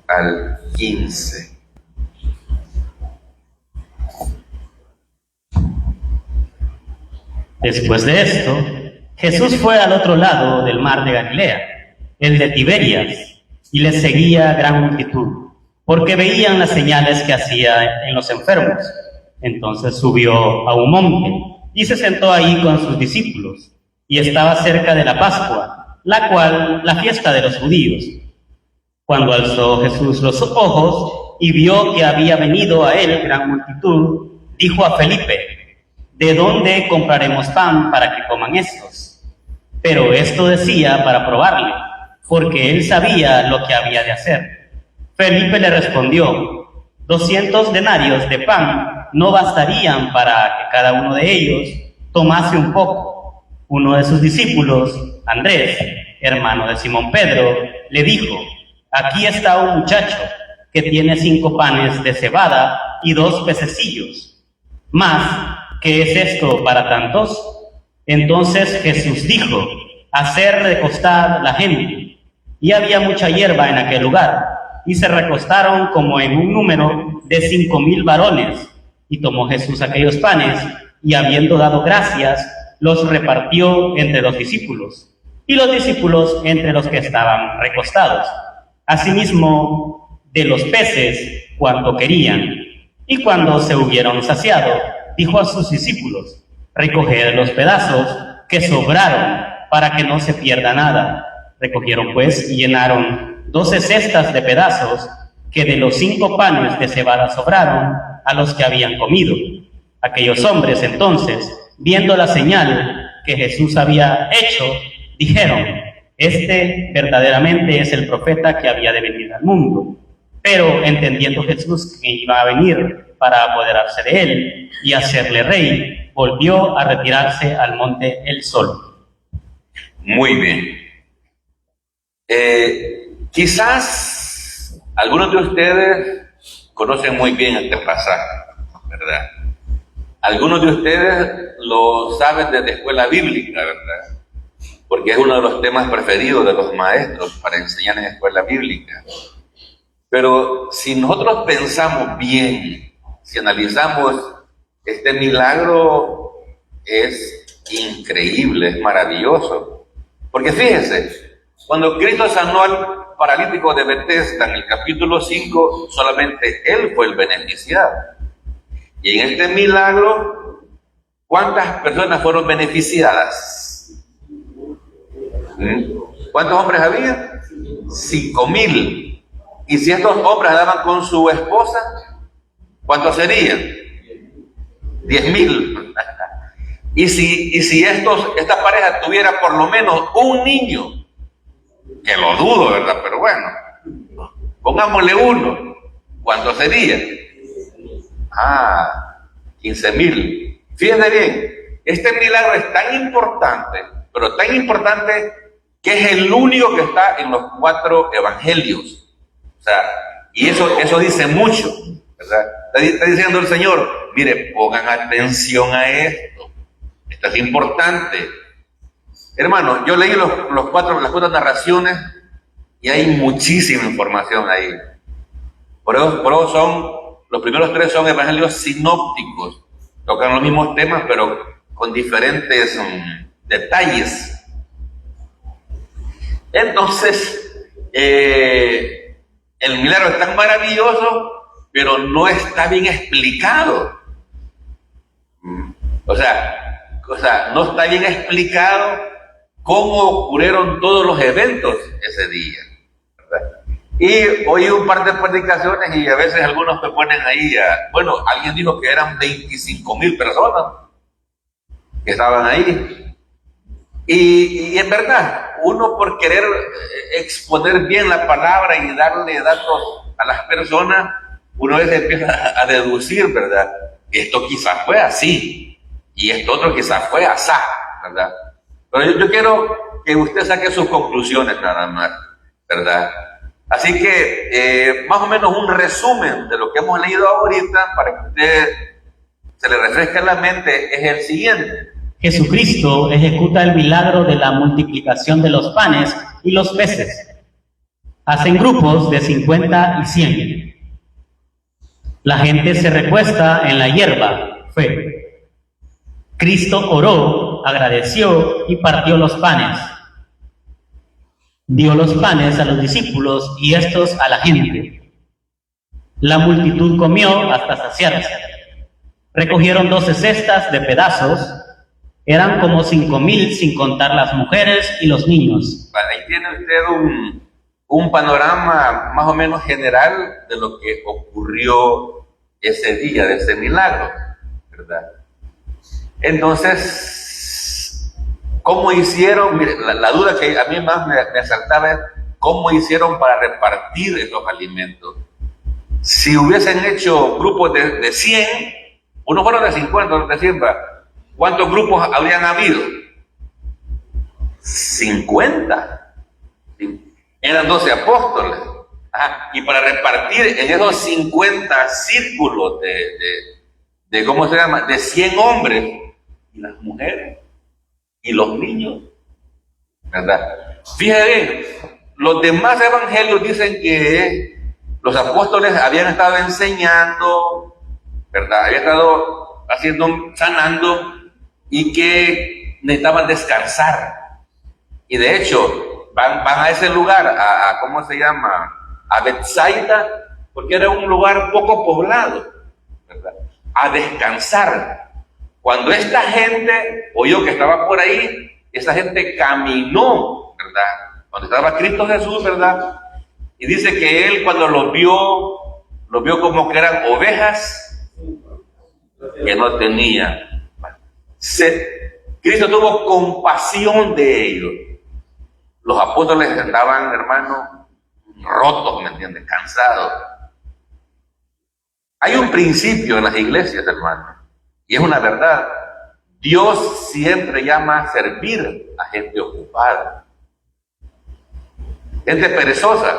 al 15. Después de esto, Jesús fue al otro lado del mar de Galilea, el de Tiberias, y le seguía gran multitud, porque veían las señales que hacía en los enfermos. Entonces subió a un monte y se sentó ahí con sus discípulos, y estaba cerca de la Pascua, la fiesta de los judíos. Cuando alzó Jesús los ojos y vio que había venido a él gran multitud, dijo a Felipe: ¿de dónde compraremos pan para que coman estos? Pero esto decía para probarle, porque él sabía lo que había de hacer. Felipe le respondió: 200 denarios de pan no bastarían para que cada uno de ellos tomase un poco. Uno de sus discípulos, Andrés, hermano de Simón Pedro, le dijo: aquí está un muchacho que tiene 5 panes de cebada y 2 pececillos. Mas, ¿qué es esto para tantos? Entonces Jesús dijo: hacer recostar la gente. Y había mucha hierba en aquel lugar, y se recostaron como en un número de 5,000 varones. Y tomó Jesús aquellos panes, y habiendo dado gracias, los repartió entre los discípulos, y los discípulos entre los que estaban recostados. Asimismo, de los peces, cuanto querían. Y cuando se hubieron saciado, dijo a sus discípulos: recoged los pedazos que sobraron, para que no se pierda nada. Recogieron pues y llenaron 12 cestas de pedazos, que de los 5 panes de cebada sobraron a los que habían comido. Aquellos hombres entonces, viendo la señal que Jesús había hecho, dijeron: este verdaderamente es el profeta que había de venir al mundo. Pero entendiendo Jesús que iba a venir para apoderarse de él y hacerle rey, volvió a retirarse al monte él solo. Muy bien. Quizás algunos de ustedes conocen muy bien este pasaje, ¿verdad? Algunos de ustedes lo saben desde escuela bíblica, ¿verdad? Porque es uno de los temas preferidos de los maestros para enseñar en escuela bíblica. Pero si nosotros pensamos bien, si analizamos, este milagro es increíble, es maravilloso. Porque fíjense, cuando Cristo sanó al paralítico de Betesda en el capítulo 5, solamente él fue el beneficiado. Y en este milagro, ¿cuántas personas fueron beneficiadas? ¿Cuántos hombres había? 5,000. Y si estos hombres daban con su esposa, ¿cuántos serían? 10,000. Y si esta pareja tuviera por lo menos un niño, que lo dudo, ¿verdad? Pero bueno, pongámosle uno, ¿cuánto sería? 15,000. Fíjense bien, este milagro es tan importante, pero tan importante que es el único que está en los 4 evangelios. O sea, y eso dice mucho, ¿verdad? Está diciendo el Señor: mire, pongan atención a esto. Esto es importante. Hermano, yo leí las 4 narraciones y hay muchísima información ahí. Por eso los primeros 3 son evangelios sinópticos. Tocan los mismos temas, pero con diferentes detalles. Entonces, el milagro es tan maravilloso, pero no está bien explicado. O sea, no está bien explicado cómo ocurrieron todos los eventos ese día, ¿verdad? Y oí un par de predicaciones y a veces algunos me ponen ahí, alguien dijo que eran 25,000 personas que estaban ahí. Y en verdad, uno por querer exponer bien la palabra y darle datos a las personas, uno a veces empieza a deducir, ¿verdad? Esto quizás fue así, y esto otro quizás fue asá, ¿verdad? Pero yo quiero que usted saque sus conclusiones nada más, ¿verdad? Así que, más o menos un resumen de lo que hemos leído ahorita, para que usted se le refresque la mente, es el siguiente. Jesucristo ejecuta el milagro de la multiplicación de los panes y los peces. Hacen grupos de 50 y 100. La gente se recuesta en la hierba, fe. Cristo oró, agradeció y partió los panes. Dio los panes a los discípulos y estos a la gente. La multitud comió hasta saciarse. Recogieron 12 cestas de pedazos. Eran como 5,000 sin contar las mujeres y los niños. Vale, ahí tiene usted un panorama más o menos general de lo que ocurrió ese día, de ese milagro, ¿verdad? Entonces, ¿cómo hicieron? Mire, la duda que a mí más me asaltaba es ¿cómo hicieron para repartir esos alimentos? Si hubiesen hecho grupos de 100, unos fueron de 50, otros de 100, ¿cuántos grupos habrían habido? 50. Eran 12 apóstoles. Y para repartir en esos 50 círculos de ¿cómo se llama? De 100 hombres, y las mujeres, y los niños, ¿verdad? Fíjense, los demás evangelios dicen que los apóstoles habían estado enseñando, ¿verdad? Habían estado sanando, y que necesitaban descansar. Y de hecho, van a ese lugar, ¿cómo se llama? A Betsaida, porque era un lugar poco poblado, ¿verdad? A descansar. Cuando esta gente oyó que estaba por ahí, esa gente caminó, ¿verdad? Cuando estaba Cristo Jesús, ¿verdad? Y dice que él cuando los vio como que eran ovejas que no tenían. Cristo tuvo compasión de ellos. Los apóstoles estaban, hermano, rotos, ¿me entiendes? Cansados. Hay un principio en las iglesias, hermano, y es una verdad. Dios siempre llama a servir a gente ocupada. Gente perezosa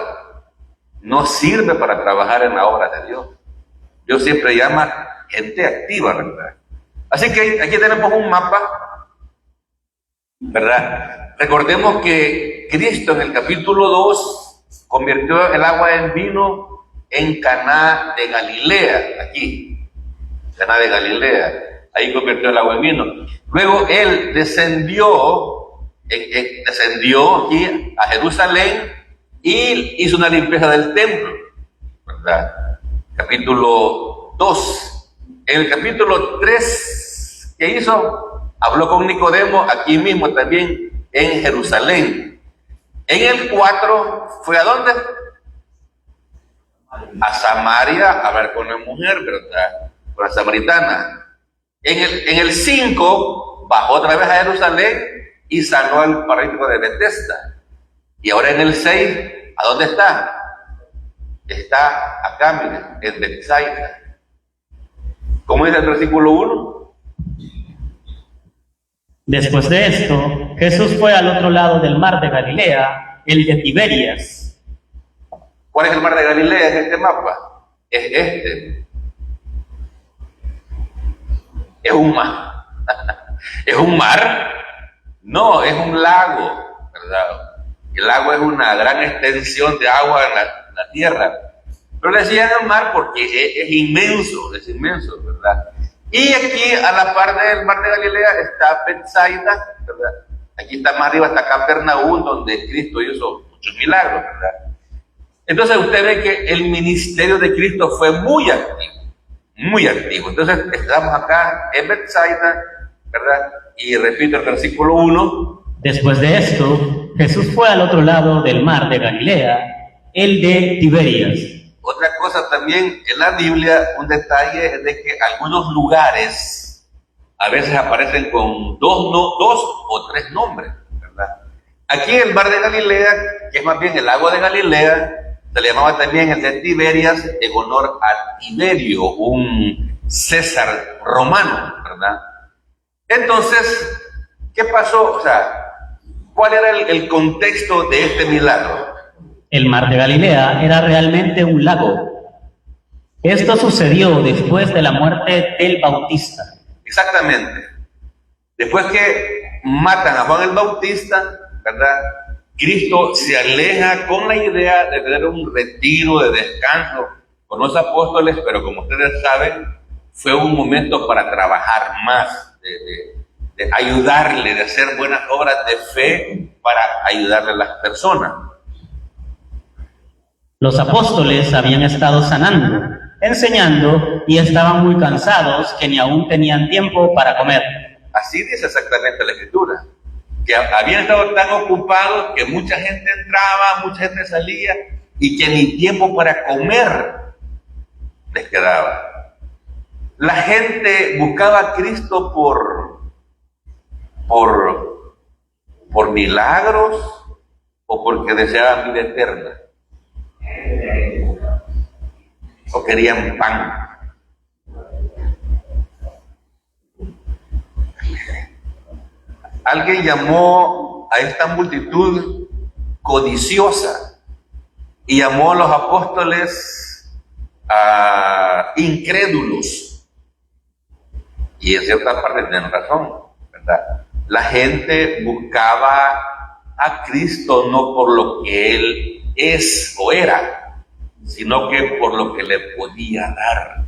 no sirve para trabajar en la obra de Dios. Dios siempre llama gente activa, ¿verdad? Así que aquí tenemos un mapa, ¿verdad? Recordemos que Cristo en el capítulo 2 convirtió el agua en vino en Caná de Galilea, aquí, Caná de Galilea, ahí convirtió el agua en vino. Luego él descendió aquí a Jerusalén y hizo una limpieza del templo, ¿verdad? Capítulo 2. En el capítulo 3, ¿qué hizo? Habló con Nicodemo aquí mismo también en Jerusalén. En el 4, ¿fue a dónde? A Samaria, a hablar con la mujer, ¿verdad? Con la samaritana. En el 5, bajó otra vez a Jerusalén y sanó al paralítico de Betesda. Y ahora en el 6, ¿a dónde está? Está acá, miren, en Betsaida. ¿Cómo dice el versículo 1? Después de esto, Jesús fue al otro lado del mar de Galilea, el de Tiberias. ¿Cuál es el mar de Galilea en este mapa? Es este. ¿Es un mar? ¿Es un mar? No, es un lago, ¿verdad? El lago es una gran extensión de agua en la tierra. Pero le decían el mar porque es inmenso, ¿verdad? Y aquí, a la par del mar de Galilea, está Betsaida, ¿verdad? Aquí está más arriba, está Capernaum, donde Cristo hizo muchos milagros, ¿verdad? Entonces usted ve que el ministerio de Cristo fue muy activo. Entonces estamos acá en Betsaida, ¿verdad? Y repito el versículo 1. Después de esto, Jesús fue al otro lado del mar de Galilea, el de Tiberias. Otra cosa también en la Biblia, un detalle es de que algunos lugares a veces aparecen con dos o tres nombres, ¿verdad? Aquí el mar de Galilea, que es más bien el lago de Galilea, se le llamaba también el de Tiberias en honor a Tiberio, un César romano, ¿verdad? Entonces, ¿qué pasó? O sea, ¿cuál era el contexto de este milagro? El mar de Galilea era realmente un lago. Esto sucedió después de la muerte del Bautista. Exactamente. Después que matan a Juan el Bautista, ¿verdad? Cristo se aleja con la idea de tener un retiro de descanso con los apóstoles, pero como ustedes saben, fue un momento para trabajar más, de ayudarle, de hacer buenas obras de fe para ayudarle a las personas. Los apóstoles habían estado sanando, enseñando y estaban muy cansados que ni aún tenían tiempo para comer. Así dice exactamente la Escritura, que habían estado tan ocupados que mucha gente entraba, mucha gente salía y que ni tiempo para comer les quedaba. La gente buscaba a Cristo por milagros o porque deseaban vida eterna o querían pan. Alguien llamó a esta multitud codiciosa y llamó a los apóstoles incrédulos. Y en cierta parte tienen razón, ¿verdad? La gente buscaba a Cristo no por lo que Él es o era, sino que por lo que le podía dar.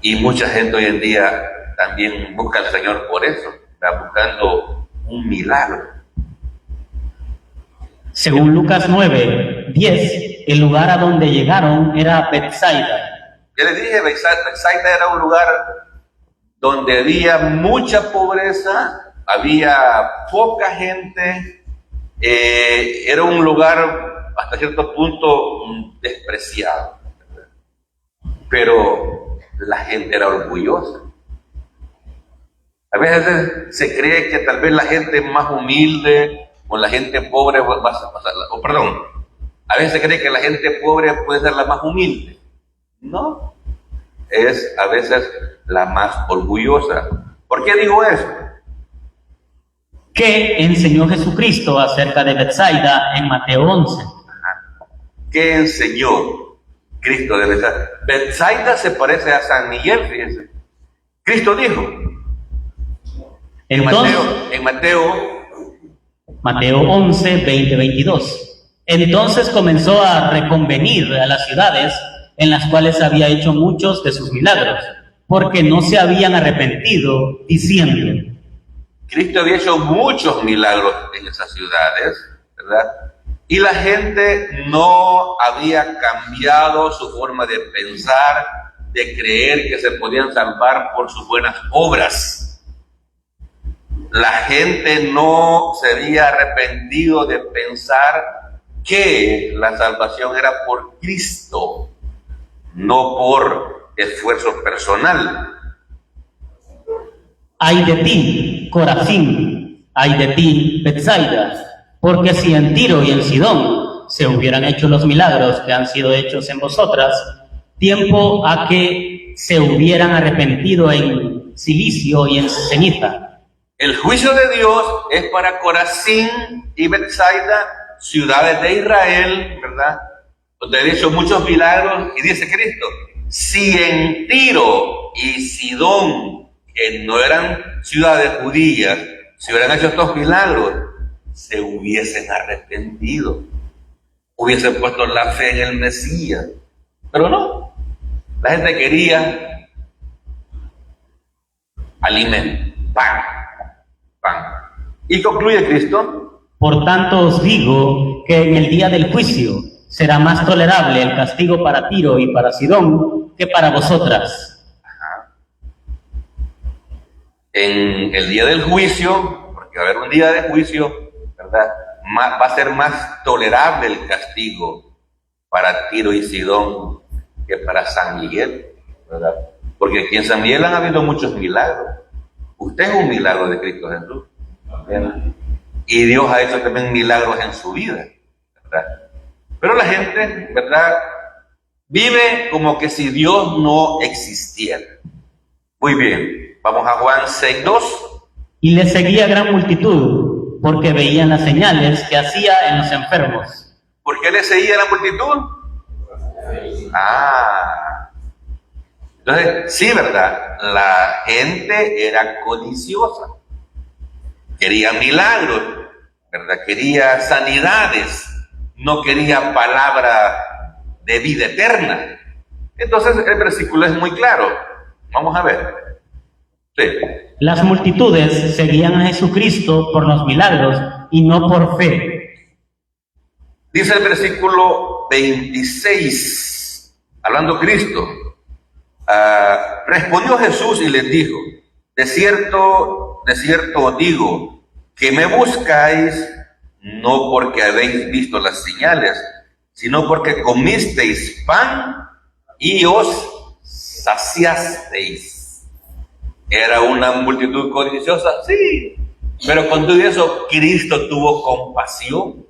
Y mucha gente hoy en día también busca al Señor por eso, está buscando un milagro. Según Lucas 9:10, el lugar a donde llegaron era Betsaida. Ya les dije, Betsaida era un lugar donde había mucha pobreza, había poca gente, era un lugar hasta cierto punto despreciado, pero la gente era orgullosa. A veces se cree que tal vez la gente más humilde o la gente pobre a veces se cree que la gente pobre puede ser la más humilde. No, es a veces la más orgullosa. ¿Por qué digo eso? ¿Qué enseñó Jesucristo acerca de Betsaida en Mateo 11? ¿Qué enseñó Cristo de Betsaida? Betsaida se parece a San Miguel, fíjense. Cristo dijo Entonces, en Mateo 11, 20, 22. Entonces comenzó a reconvenir a las ciudades en las cuales había hecho muchos de sus milagros, porque no se habían arrepentido, diciendo: Cristo había hecho muchos milagros en esas ciudades, ¿verdad? Y la gente no había cambiado su forma de pensar, de creer que se podían salvar por sus buenas obras. La gente no se había arrepentido de pensar que la salvación era por Cristo, no por esfuerzo personal. Ay de ti, Corazín, ay de ti, Betsaida, porque si en Tiro y en Sidón se hubieran hecho los milagros que han sido hechos en vosotras, tiempo a que se hubieran arrepentido en silicio y en ceniza. El juicio de Dios es para Corazín y Betsaida, ciudades de Israel, ¿verdad? Donde han hecho muchos milagros, y dice Cristo, si en Tiro y Sidón, que no eran ciudades judías, si hubieran hecho estos milagros, se hubiesen arrepentido, hubiesen puesto la fe en el Mesías. Pero no, la gente quería alimento, pan. Y concluye Cristo: por tanto os digo que en el día del juicio será más tolerable el castigo para Tiro y para Sidón que para vosotras. En el día del juicio, porque va a haber un día de juicio, ¿verdad? Va a ser más tolerable el castigo para Tiro y Sidón que para San Miguel, ¿verdad? Porque aquí en San Miguel han habido muchos milagros. Usted es un milagro de Cristo Jesús, ¿verdad? Y Dios ha hecho también milagros en su vida, ¿verdad? Pero la gente, ¿verdad?, vive como que si Dios no existiera. Muy bien, vamos a Juan 6:2. Y le seguía gran multitud, porque veían las señales que hacía en los enfermos. ¿Por qué le seguía la multitud? Entonces, sí, ¿verdad? La gente era codiciosa, quería milagros, ¿verdad? Quería sanidades, no quería palabra de vida eterna. Entonces el versículo es muy claro. Vamos a ver. Sí. Las multitudes seguían a Jesucristo por los milagros y no por fe. Dice el versículo 26, hablando Cristo, respondió Jesús y les dijo, de cierto os digo, que me buscáis no porque habéis visto las señales, sino porque comisteis pan y os saciasteis. ¿Era una multitud codiciosa? Sí, pero con todo eso Cristo tuvo compasión.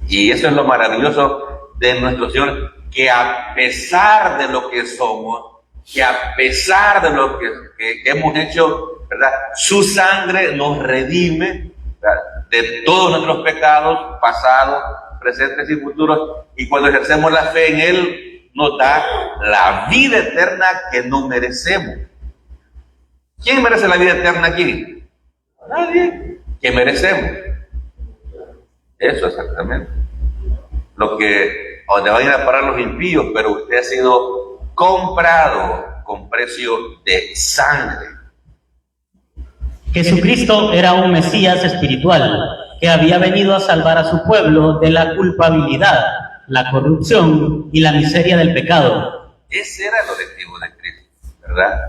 Y eso es lo maravilloso de nuestro Señor, que a pesar de lo que somos, que a pesar de lo que hemos hecho, ¿verdad? Su sangre nos redime, ¿verdad?, de todos nuestros pecados, pasados, presentes y futuros, y cuando ejercemos la fe en Él, nos da la vida eterna que no merecemos. ¿Quién merece la vida eterna aquí? Nadie. ¿Qué merecemos? Eso exactamente. Lo que donde van a ir a parar los impíos, pero usted ha sido comprado con precio de sangre. Jesucristo era un Mesías espiritual que había venido a salvar a su pueblo de la culpabilidad, la corrupción y la miseria del pecado. Ese era el objetivo de Cristo, ¿verdad?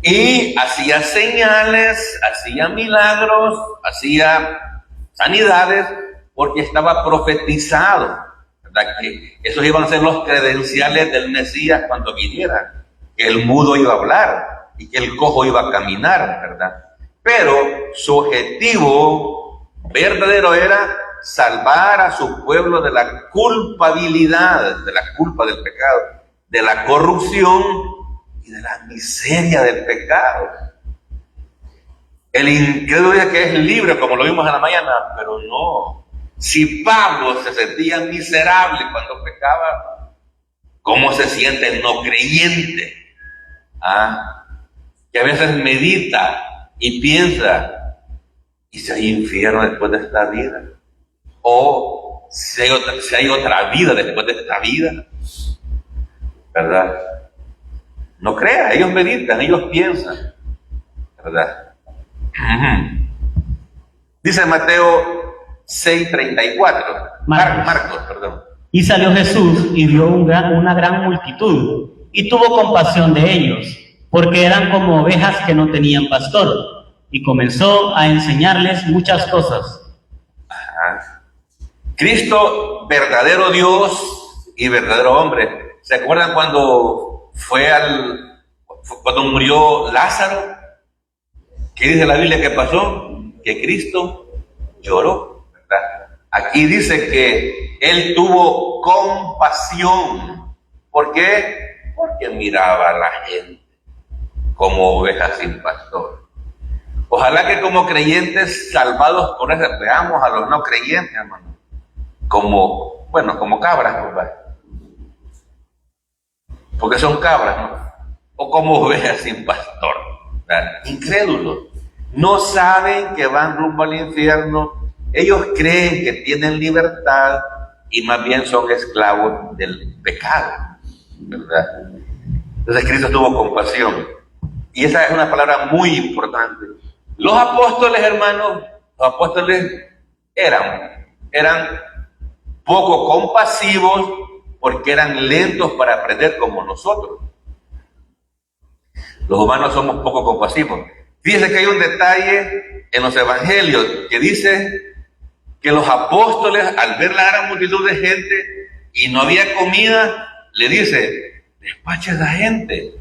Y hacía señales, hacía milagros, hacía sanidades, porque estaba profetizado, ¿verdad?, que esos iban a ser los credenciales del Mesías cuando viniera, que el mudo iba a hablar y que el cojo iba a caminar, ¿verdad? Pero su objetivo verdadero era salvar a su pueblo de la culpabilidad, de la culpa del pecado, de la corrupción y de la miseria del pecado. El incrédulo dice que es libre, como lo vimos en la mañana, pero no. Si Pablo se sentía miserable cuando pecaba, ¿cómo se siente el no creyente? Que a veces medita y piensa, ¿y si hay infierno después de esta vida? O si hay otra vida después de esta vida, ¿verdad? No crea, ellos meditan, ellos piensan, ¿verdad? Dice Mateo 6:34, Marcos, perdón. Y salió Jesús y vio una gran multitud y tuvo compasión de ellos, porque eran como ovejas que no tenían pastor, y comenzó a enseñarles muchas cosas. Cristo, verdadero Dios y verdadero hombre. ¿Se acuerdan cuando cuando murió Lázaro? ¿Qué dice la Biblia que pasó? Que Cristo lloró, ¿verdad? Aquí dice que Él tuvo compasión. ¿Por qué? Porque miraba a la gente como ovejas sin pastor. Ojalá que como creyentes salvados por eso, veamos a los no creyentes, hermano, como cabras, ¿verdad? Porque son cabras, ¿no? O como ovejas sin pastor, ¿verdad? Incrédulos. No saben que van rumbo al infierno. Ellos creen que tienen libertad y más bien son esclavos del pecado, ¿verdad? Entonces Cristo tuvo compasión. Y esa es una palabra muy importante. Los apóstoles, hermanos, eran poco compasivos porque eran lentos para aprender como nosotros. Los humanos somos poco compasivos. Fíjense que hay un detalle en los evangelios que dice que los apóstoles, al ver la gran multitud de gente y no había comida, le dice, despache a la gente.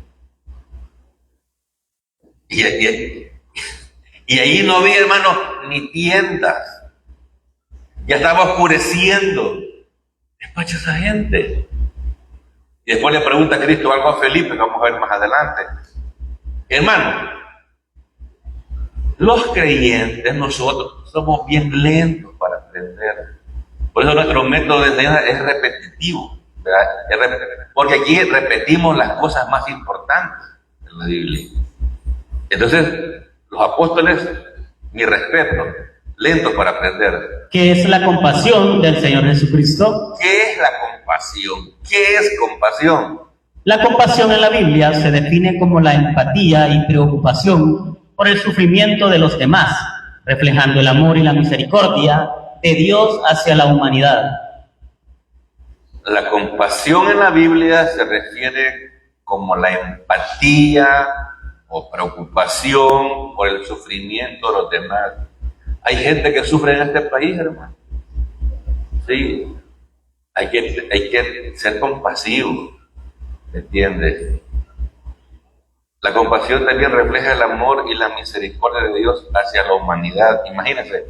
Y ahí no había, hermanos, ni tiendas. Ya estaba oscureciendo. Despacha a esa gente. Y después le pregunta a Cristo algo a Felipe, que vamos a ver más adelante. Hermano, los creyentes, nosotros, somos bien lentos para aprender. Por eso nuestro método de enseñanza es repetitivo, ¿verdad? Porque aquí repetimos las cosas más importantes de la Biblia. Entonces, los apóstoles, mi respeto, lentos para aprender. ¿Qué es la compasión del Señor Jesucristo? ¿Qué es la compasión? ¿Qué es compasión? La compasión en la Biblia se define como la empatía y preocupación por el sufrimiento de los demás, reflejando el amor y la misericordia de Dios hacia la humanidad. La compasión en la Biblia se refiere como la empatía o preocupación por el sufrimiento de los demás. Hay gente que sufre en este país, hermano. Sí, hay que ser compasivo, ¿me entiendes? La compasión también refleja el amor y la misericordia de Dios hacia la humanidad. Imagínense,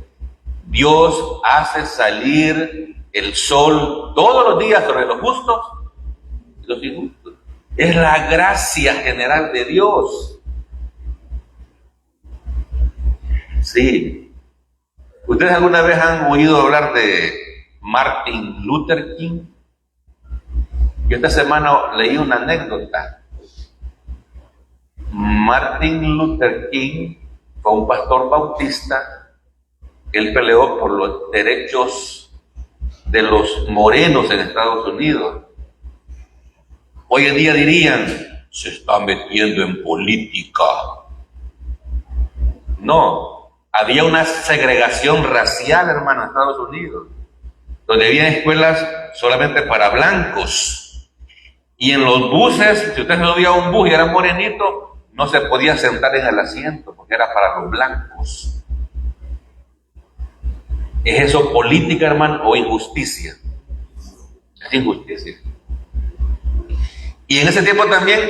Dios hace salir el sol todos los días sobre los justos y los injustos. Es la gracia general de Dios. Sí. ¿Ustedes alguna vez han oído hablar de Martin Luther King? Yo esta semana leí una anécdota. Martin Luther King fue un pastor bautista. Él peleó por los derechos de los morenos en Estados Unidos. Hoy en día dirían, se está metiendo en política. No, había una segregación racial, hermano, en Estados Unidos, donde había escuelas solamente para blancos. Y en los buses, si usted no veía un bus y era morenito, no se podía sentar en el asiento porque era para los blancos. ¿Es eso política, hermano, o injusticia? Es injusticia. Y en ese tiempo también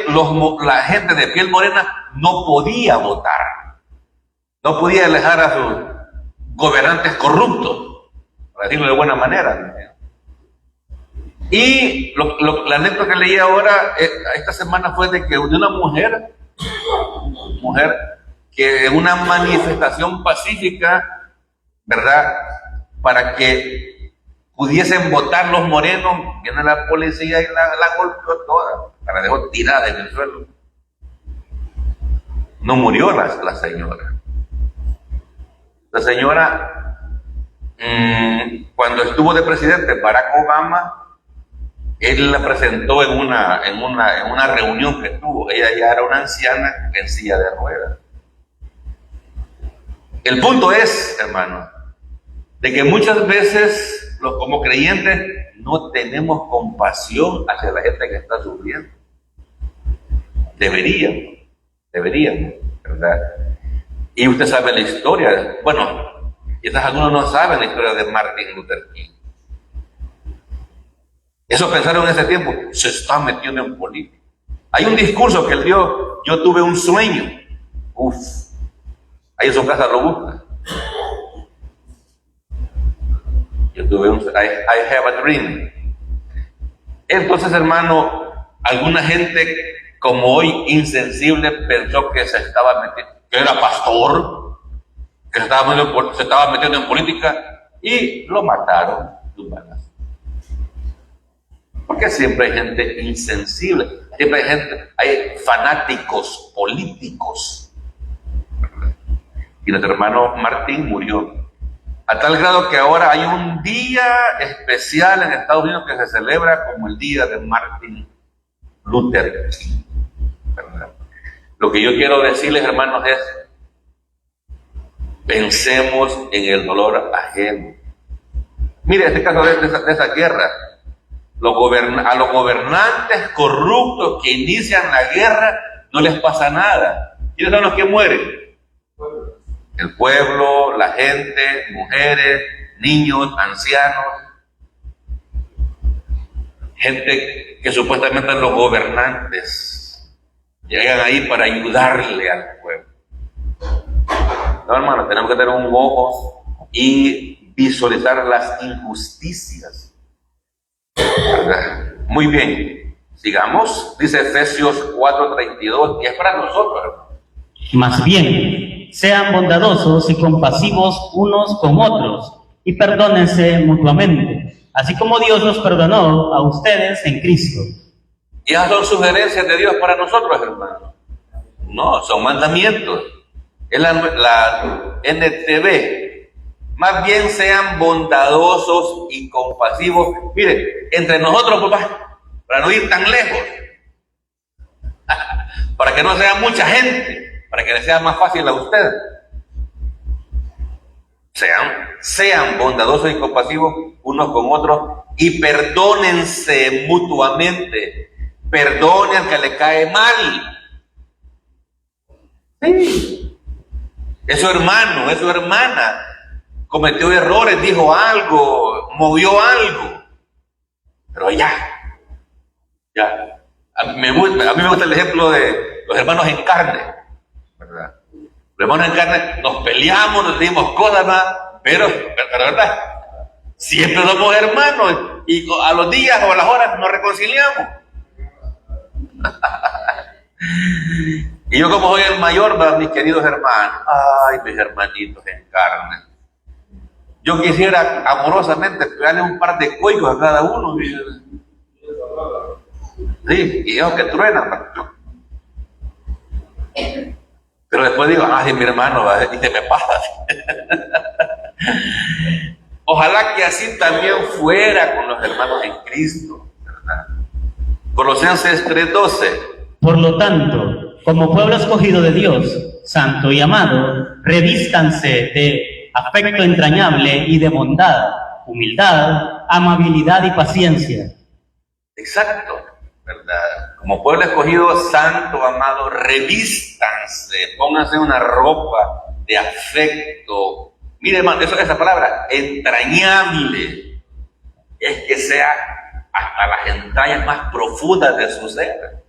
la gente de piel morena no podía votar. No podía elegir a sus gobernantes corruptos, para decirlo de buena manera. Y la anécdota que leí ahora, esta semana, fue de que de una mujer que en una manifestación pacífica, ¿verdad?, para que pudiesen votar los morenos, viene la policía y la golpeó toda, la dejó tirada en el suelo. No murió la señora. La señora, cuando estuvo de presidente Barack Obama, él la presentó en una reunión que tuvo. Ella ya era una anciana en silla de ruedas. El punto es, hermano, de que muchas veces como creyentes no tenemos compasión hacia la gente que está sufriendo. Deberíamos, ¿verdad? Y usted sabe la historia. Bueno, quizás algunos no saben la historia de Martin Luther King. Eso pensaron en ese tiempo, se está metiendo en política. Hay un discurso que él dio, yo tuve un sueño. Ahí en su casa lo busca. Yo tuve I have a dream. Entonces, hermano, alguna gente como hoy insensible pensó que se estaba metiendo, que era pastor, que se estaba metiendo en política, y lo mataron de un balazo. Porque siempre hay gente insensible, siempre hay fanáticos políticos. Y nuestro hermano Martín murió. A tal grado que ahora hay un día especial en Estados Unidos que se celebra como el día de Martin Luther King, ¿verdad? Lo que yo quiero decirles, hermanos, es: pensemos en el dolor ajeno. Mire, este caso de esa guerra. A los gobernantes corruptos que inician la guerra no les pasa nada. ¿Quiénes son los que mueren? El pueblo, la gente, mujeres, niños, ancianos. Gente que supuestamente los gobernantes llegan ahí para ayudarle al pueblo. No, hermano, tenemos que tener un ojo y visualizar las injusticias. ¿Verdad? Muy bien, sigamos. Dice Efesios 4:32, y es para nosotros, hermano. Más bien, sean bondadosos y compasivos unos con otros, y perdónense mutuamente, así como Dios nos perdonó a ustedes en Cristo. Y esas son sugerencias de Dios para nosotros, hermano. No, son mandamientos. Es la NTV, Más bien sean bondadosos y compasivos. Mire, entre nosotros, papá, para no ir tan lejos, para que no sea mucha gente, para que le sea más fácil a usted. Sean bondadosos y compasivos unos con otros y perdónense mutuamente. Perdone al que le cae mal. Sí. Es su hermano, es su hermana. Cometió errores, dijo algo, movió algo. Pero ya. A mí me gusta el ejemplo de los hermanos en carne, ¿verdad? Los hermanos en carne nos peleamos, nos decimos cosas más, pero ¿verdad? Siempre somos hermanos y a los días o a las horas nos reconciliamos. Y yo, como soy el mayor, ¿verdad? Mis queridos hermanos, ay, mis hermanitos en carne, yo quisiera amorosamente pegarle un par de cuellos a cada uno. Sí, y ellos que truenan. Pero después digo, sí, mi hermano, y se me pasa. Ojalá que así también fuera con los hermanos en Cristo, ¿verdad? Colosenses 3:12. Por lo tanto, como pueblo escogido de Dios, santo y amado, revístanse de afecto entrañable y de bondad, humildad, amabilidad y paciencia. Exacto, ¿verdad? Como pueblo escogido, santo, amado, revístanse, pónganse una ropa de afecto. Mire, hermano, esa palabra, entrañable, es que sea hasta las entrañas más profundas de su ser,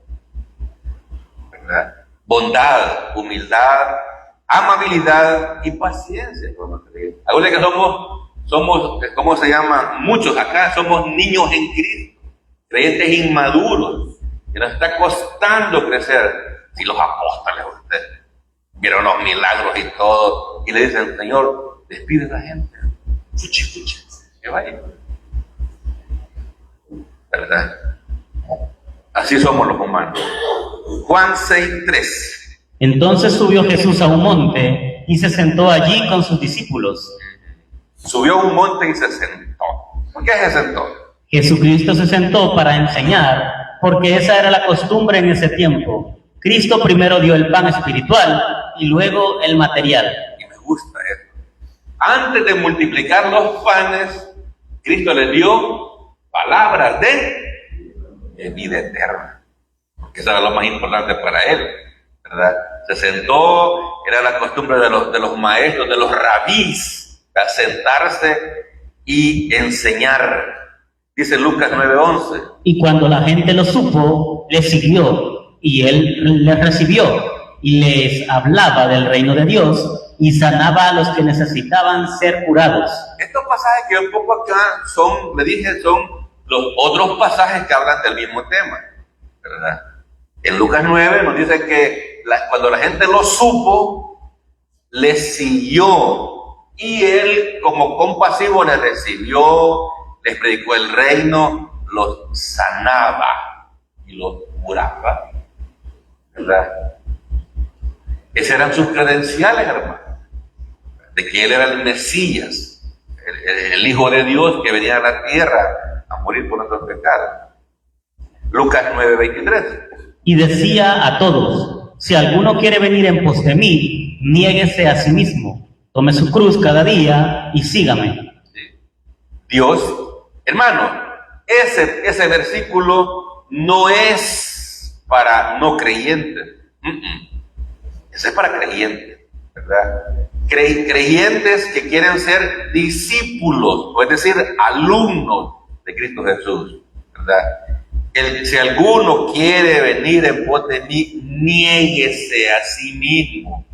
¿verdad? Bondad, humildad, amabilidad y paciencia. Acuérdense que somos, ¿cómo se llama? Muchos acá somos niños en Cristo, creyentes inmaduros, que nos está costando crecer. Si los apóstoles, ustedes vieron los milagros y todo, y le dicen, Señor, despide a la gente, fuchi, que vaya, ¿verdad? Así somos los humanos. Juan 6:3. Entonces subió Jesús a un monte y se sentó allí con sus discípulos. Subió a un monte y se sentó. ¿Por qué se sentó? Jesucristo se sentó para enseñar, porque esa era la costumbre en ese tiempo. Cristo primero dio el pan espiritual y luego el material. Y me gusta esto. Antes de multiplicar los panes, Cristo les dio palabras de vida eterna. Porque eso era lo más importante para él, ¿verdad? Se sentó, era la costumbre de los maestros, de los rabís, a sentarse y enseñar. Dice Lucas 9:11. Y cuando la gente lo supo, le siguió, y él les recibió, y les hablaba del reino de Dios, y sanaba a los que necesitaban ser curados. Estos pasajes que yo pongo acá son los otros pasajes que hablan del mismo tema, ¿verdad? En Lucas 9 nos dice que cuando la gente lo supo, le siguió, y él como compasivo le recibió, les predicó el reino, los sanaba y los curaba, ¿verdad? Esas eran sus credenciales, hermano, de que él era el Mesías, el Hijo de Dios que venía a la tierra a morir por nuestros pecados. Lucas 9:23. Y decía a todos, si alguno quiere venir en pos de mí, niéguese a sí mismo, tome su cruz cada día y sígame. Sí. Dios, hermano, ese versículo no es para no creyentes. Ese es para creyentes, ¿verdad? Creyentes que quieren ser discípulos, es decir, alumnos de Cristo Jesús, ¿verdad? Si alguno quiere venir en pos de mí, niéguese a sí mismo,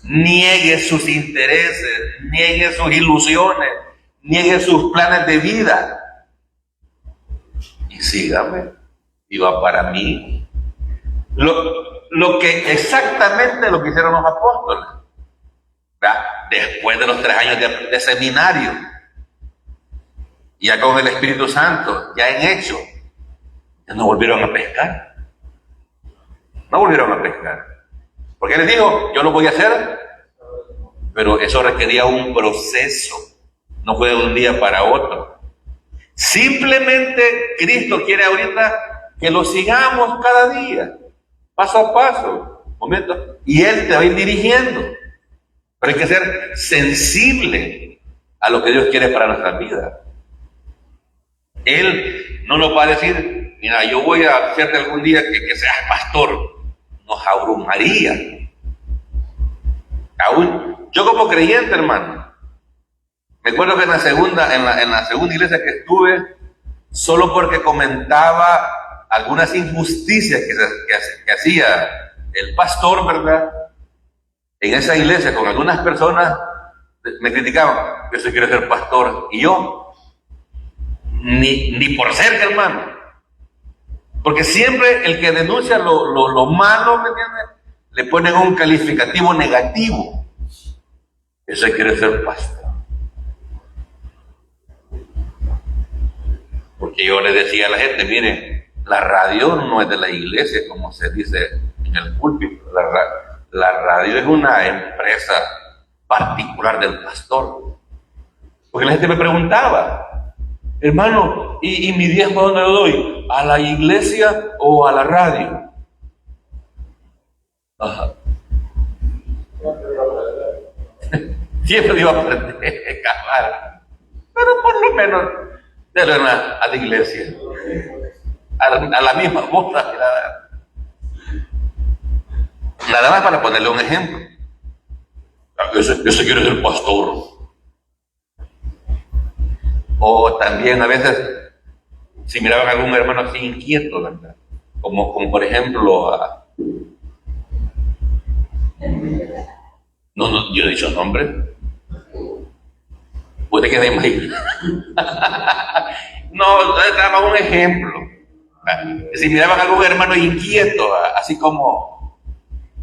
niegue sus intereses, niegue sus ilusiones, niegue sus planes de vida y sígame, y va para mí. Lo que exactamente lo que hicieron los apóstoles, ¿verdad? Después de los 3 años de seminario, ya con el Espíritu Santo, ya en hecho, ya no volvieron a pescar. No volvieron a pescar. Porque les dijo, yo lo voy a hacer pero eso requería un proceso, no fue de un día para otro. Simplemente Cristo quiere ahorita que lo sigamos cada día, paso a paso, momento, y Él te va a ir dirigiendo. Pero hay que ser sensible a lo que Dios quiere para nuestras vidas. Él no nos va a decir, mira, yo voy a hacerte algún día que seas pastor. Nos abrumaría. Aún, yo como creyente, hermano, me acuerdo que en la segunda iglesia que estuve, solo porque comentaba algunas injusticias que hacía el pastor, ¿verdad? En esa iglesia con algunas personas me criticaban, yo quiero ser pastor, y yo ni por cerca, hermano, porque siempre el que denuncia lo malo, ¿me entiendes?, le ponen un calificativo negativo. Eso quiere ser pastor. Porque yo le decía a la gente, mire, la radio no es de la iglesia, como se dice en el púlpito. La radio es una empresa particular del pastor. Porque la gente me preguntaba, hermano, ¿y mi diezmo dónde lo doy? ¿A la iglesia o a la radio? Ajá. Siempre iba a aprender, cabal. Pero por lo menos de a la iglesia, a la misma boda. Nada más para ponerle un ejemplo. Yo quiero ser pastor. O también a veces, si miraban a algún hermano así inquieto, ¿verdad? Como por ejemplo no, yo he dicho nombre. Puede que de imaginar. No, daba un ejemplo. Si miraban a algún hermano inquieto, así como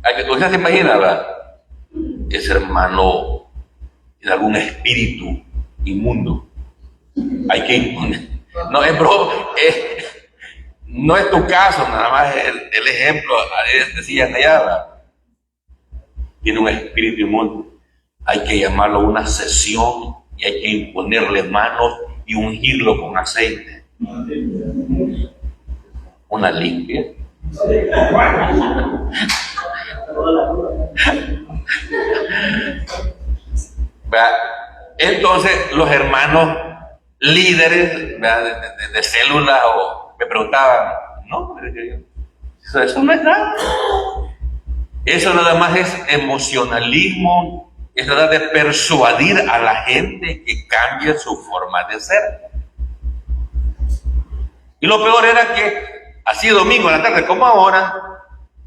al que tú se imagina, ¿verdad? Ese hermano tiene algún espíritu inmundo. Hay que imponer. No es no es tu caso, nada más el ejemplo. Decían allá, ¿verdad? Tiene un espíritu inmundo. Hay que llamarlo a una sesión y hay que imponerle manos y ungirlo con aceite. Una limpia. Entonces los hermanos líderes de células me preguntaban, no, eso no es nada. Eso nada más es emocionalismo, es tratar de persuadir a la gente que cambie su forma de ser. Y lo peor era que, así domingo en la tarde como ahora,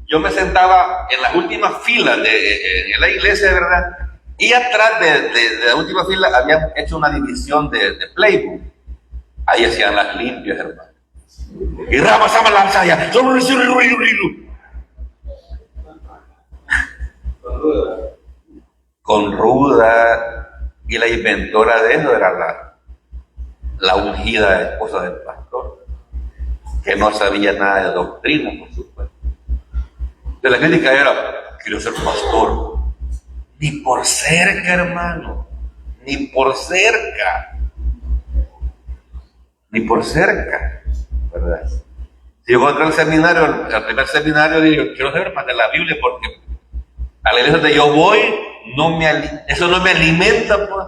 yo me sentaba en las últimas filas en la iglesia, ¿verdad? Y atrás de la última fila habían hecho una división de Playbook. Ahí hacían las limpias, hermano. Y pasaba la ensaya. Con Ruda, y la inventora de eso era la ungida esposa del pastor, que no sabía nada de doctrina, por supuesto. De la crítica era, quiero ser pastor. Ni por cerca, hermano, ni por cerca, ¿verdad? Si yo entré al seminario, al primer seminario, digo, quiero saber más de la Biblia, porque a la iglesia donde yo voy, eso no me alimenta, pues.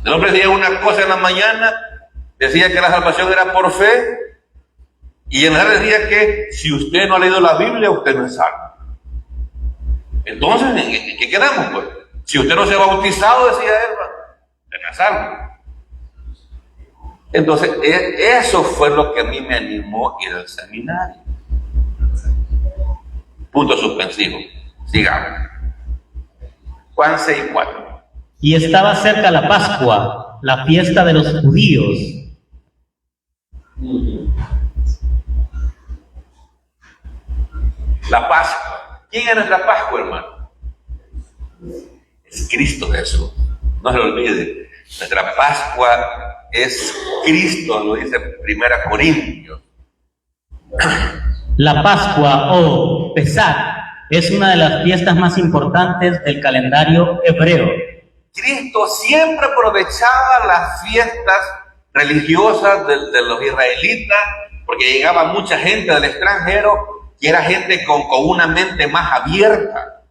El hombre decía una cosa en la mañana, decía que la salvación era por fe, y en la tarde decía que si usted no ha leído la Biblia, usted no es salvo. Entonces, ¿en qué quedamos, pues? Si usted no se ha bautizado, decía él, usted no es salvo. Entonces, eso fue lo que a mí me animó a ir al seminario. Punto suspensivo. Sigamos. Juan 6:4. Y estaba cerca la Pascua, la fiesta de los judíos. La Pascua. ¿Quién es nuestra Pascua, hermano? Es Cristo Jesús. No se lo olvide. Nuestra Pascua es Cristo, lo dice 1 Corintios. La Pascua o Pesach es una de las fiestas más importantes del calendario hebreo. Cristo siempre aprovechaba las fiestas religiosas de los israelitas, porque llegaba mucha gente del extranjero, que era gente con una mente más abierta.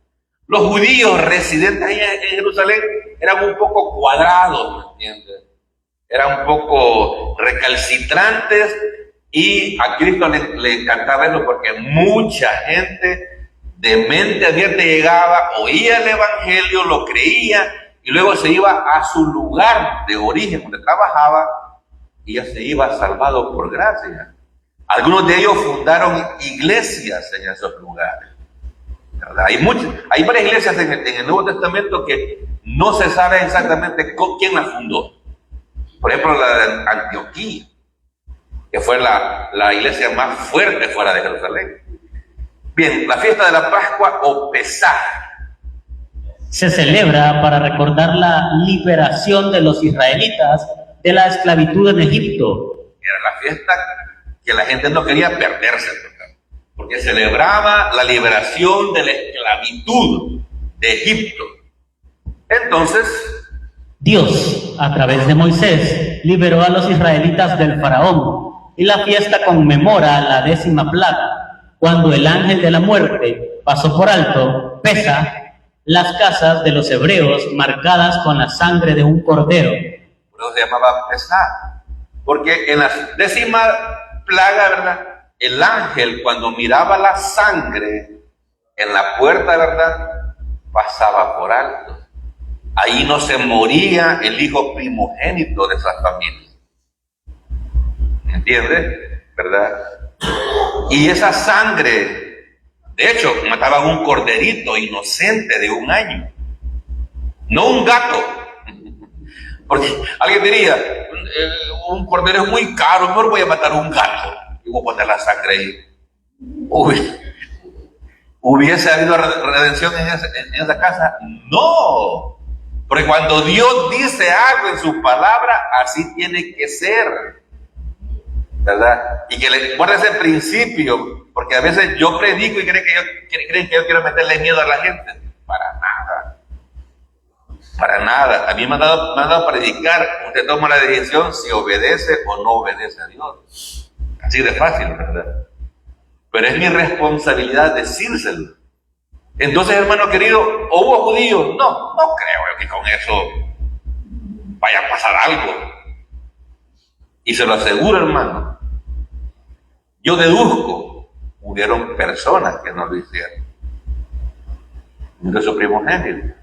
Los judíos residentes ahí en Jerusalén eran un poco cuadrados, ¿me entiendes? Eran un poco recalcitrantes, y a Cristo le encantaba eso, porque mucha gente de mente abierta llegaba, oía el evangelio, lo creía, y luego se iba a su lugar de origen donde trabajaba, y ya se iba salvado por gracia. Algunos de ellos fundaron iglesias en esos lugares, ¿verdad? Hay varias iglesias en el Nuevo Testamento que no se sabe exactamente quién las fundó. Por ejemplo, la de Antioquía, que fue la iglesia más fuerte fuera de Jerusalén. Bien, la fiesta de la Pascua o Pesaj Se celebra para recordar la liberación de los israelitas de la esclavitud en Egipto. era la fiesta que la gente no quería perderse, porque celebraba la liberación de la esclavitud de Egipto. Entonces, Dios, a través de Moisés, liberó a los israelitas del faraón, y la fiesta conmemora la 10ª plaga, cuando el ángel de la muerte pasó por alto, Pesaj, las casas de los hebreos marcadas con la sangre de un cordero. por eso se llamaba Pesaj, porque en la 10ª plaga, ¿verdad?, el ángel, cuando miraba la sangre en la puerta, ¿verdad?, pasaba por alto. Ahí no se moría el hijo primogénito de esa familia. ¿Entiendes? ¿Verdad? Y esa sangre, de hecho, mataban un corderito inocente de 1 año, no un gato. Porque alguien diría, un cordero es muy caro, mejor voy a matar un gato y voy a poner la sangre ahí. ¿Hubiese habido redención en esa casa? No. Porque cuando Dios dice algo en su palabra, así tiene que ser, ¿verdad? Y que le guarde ese principio, porque a veces yo predico y creen que yo quiero meterle miedo a la gente. Para nada. Para nada. A mí me han dado a predicar. Usted toma la decisión si obedece o no obedece a Dios. Así de fácil, ¿verdad? Pero es mi responsabilidad decírselo. Entonces, hermano querido, ¿o hubo judíos? No creo que con eso vaya a pasar algo. Y se lo aseguro, hermano. Yo deduzco, hubieron personas que no lo hicieron. De su primogénito.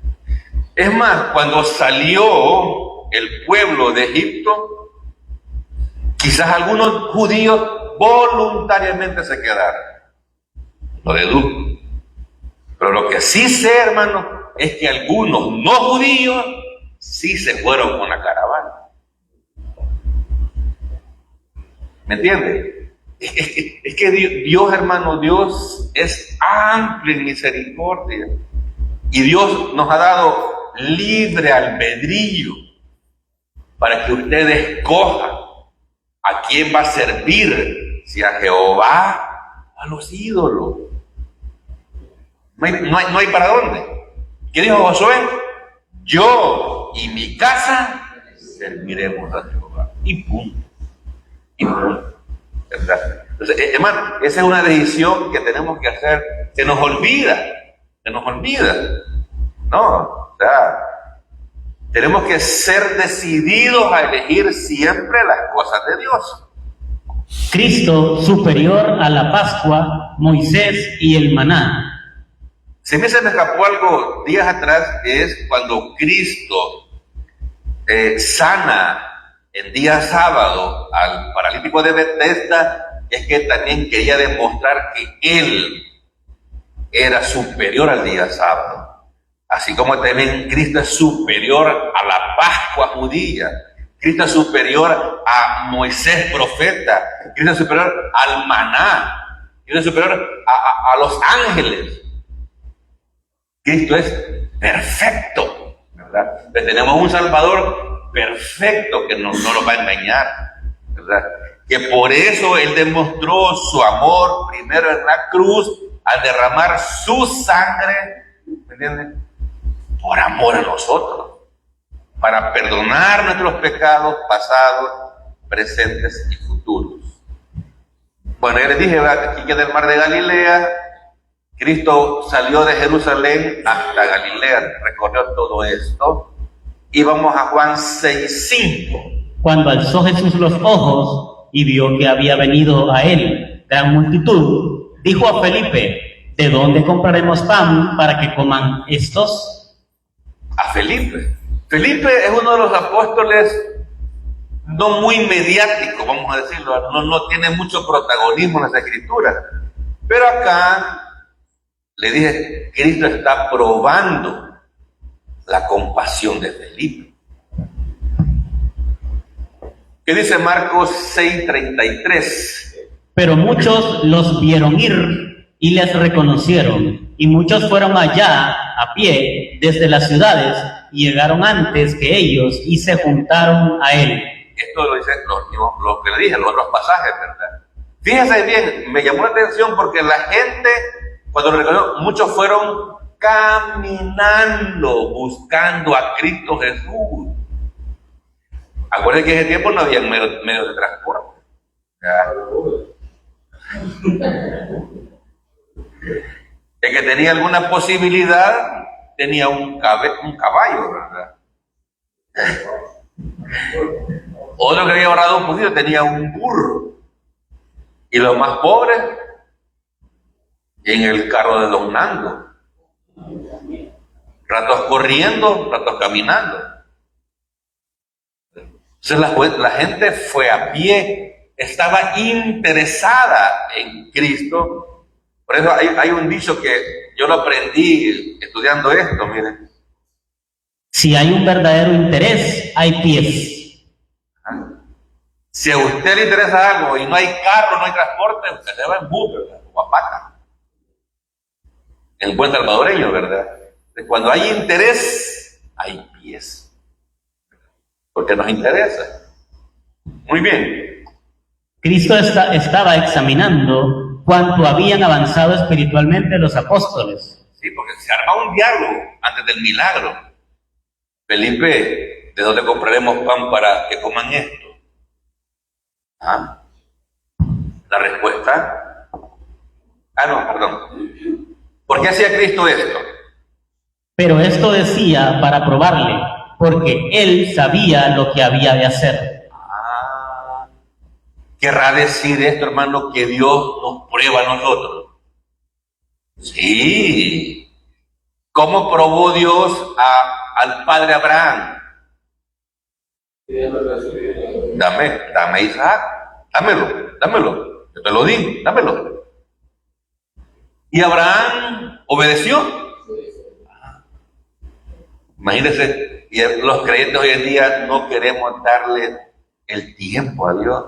Es más, cuando salió el pueblo de Egipto, quizás algunos judíos voluntariamente se quedaron. Lo deduzco. Pero lo que sí sé, hermano, es que algunos no judíos sí se fueron con la caravana. ¿Me entiende? Es que Dios, hermano, Dios es amplio en misericordia. Y Dios nos ha dado libre albedrío para que usted escoja a quién va a servir, si a Jehová o a los ídolos. No hay para dónde. ¿Qué dijo Josué? Yo y mi casa serviremos a Jehová. Y punto. Y punto. ¿Verdad? Entonces, hermano, esa es una decisión que tenemos que hacer. Se nos olvida. No, o sea, tenemos que ser decididos a elegir siempre las cosas de Dios. Cristo superior a la Pascua, Moisés y el maná. Si a mí se me escapó algo días atrás, es cuando Cristo sana en día sábado al paralítico de Betesda, es que también quería demostrar que Él era superior al día sábado. Así como también Cristo es superior a la Pascua judía. Cristo es superior a Moisés profeta. Cristo es superior al maná. Cristo es superior a los ángeles. Cristo es perfecto, ¿verdad? Pero tenemos un Salvador perfecto que no nos va a engañar, ¿verdad? Que por eso Él demostró su amor primero en la cruz a derramar su sangre, ¿me entiendes? Por amor a nosotros, para perdonar nuestros pecados pasados, presentes y futuros. Bueno, ya les dije, aquí queda el mar de Galilea. Cristo salió de Jerusalén hasta Galilea, recorrió todo esto. Y vamos a Juan 6:5. Cuando alzó Jesús los ojos y vio que había venido a él gran multitud, dijo a Felipe: ¿de dónde compraremos pan para que coman estos? A Felipe. Felipe es uno de los apóstoles no muy mediático, vamos a decirlo, no tiene mucho protagonismo en las escrituras. Pero acá le dije, Cristo está probando la compasión de Felipe. ¿Qué dice Marcos 6:33? Pero muchos los vieron ir y les reconocieron, y muchos fueron allá a pie desde las ciudades y llegaron antes que ellos y se juntaron a él. Esto lo dice lo que le dije, los otros pasajes, ¿verdad? Fíjense bien, me llamó la atención porque la gente, cuando lo reconoció, muchos fueron caminando, buscando a Cristo Jesús. Acuérdense que en ese tiempo no había medios de transporte. El que tenía alguna posibilidad tenía un caballo, ¿verdad? Otro que había ahorrado un poquito tenía un burro. Y los más pobres en el carro de Don Nando. Ratos corriendo, ratos caminando. Entonces la gente fue a pie, estaba interesada en Cristo. Por eso hay un dicho que yo lo aprendí estudiando esto, miren. Si hay un verdadero interés, hay pies. Si a usted le interesa algo y no hay carro, no hay transporte, usted se va en bus, ¿verdad? O a pata. En buen salvadoreño, ¿verdad? Cuando hay interés, hay pies. Porque nos interesa. Muy bien. Cristo estaba examinando cuánto habían avanzado espiritualmente los apóstoles. Sí, porque se arma un diálogo antes del milagro. Felipe, ¿de dónde compraremos pan para que coman esto? ¿Ah? La respuesta. Perdón. ¿Por qué hacía Cristo esto? Pero esto decía para probarle, porque él sabía lo que había de hacer. ¿Querrá decir esto, hermano, que Dios nos prueba a nosotros? Sí. ¿Cómo probó Dios al padre Abraham? Dame Isaac, dámelo, yo te lo di, dámelo. Y Abraham obedeció. Imagínense, y los creyentes hoy en día no queremos darle el tiempo a Dios.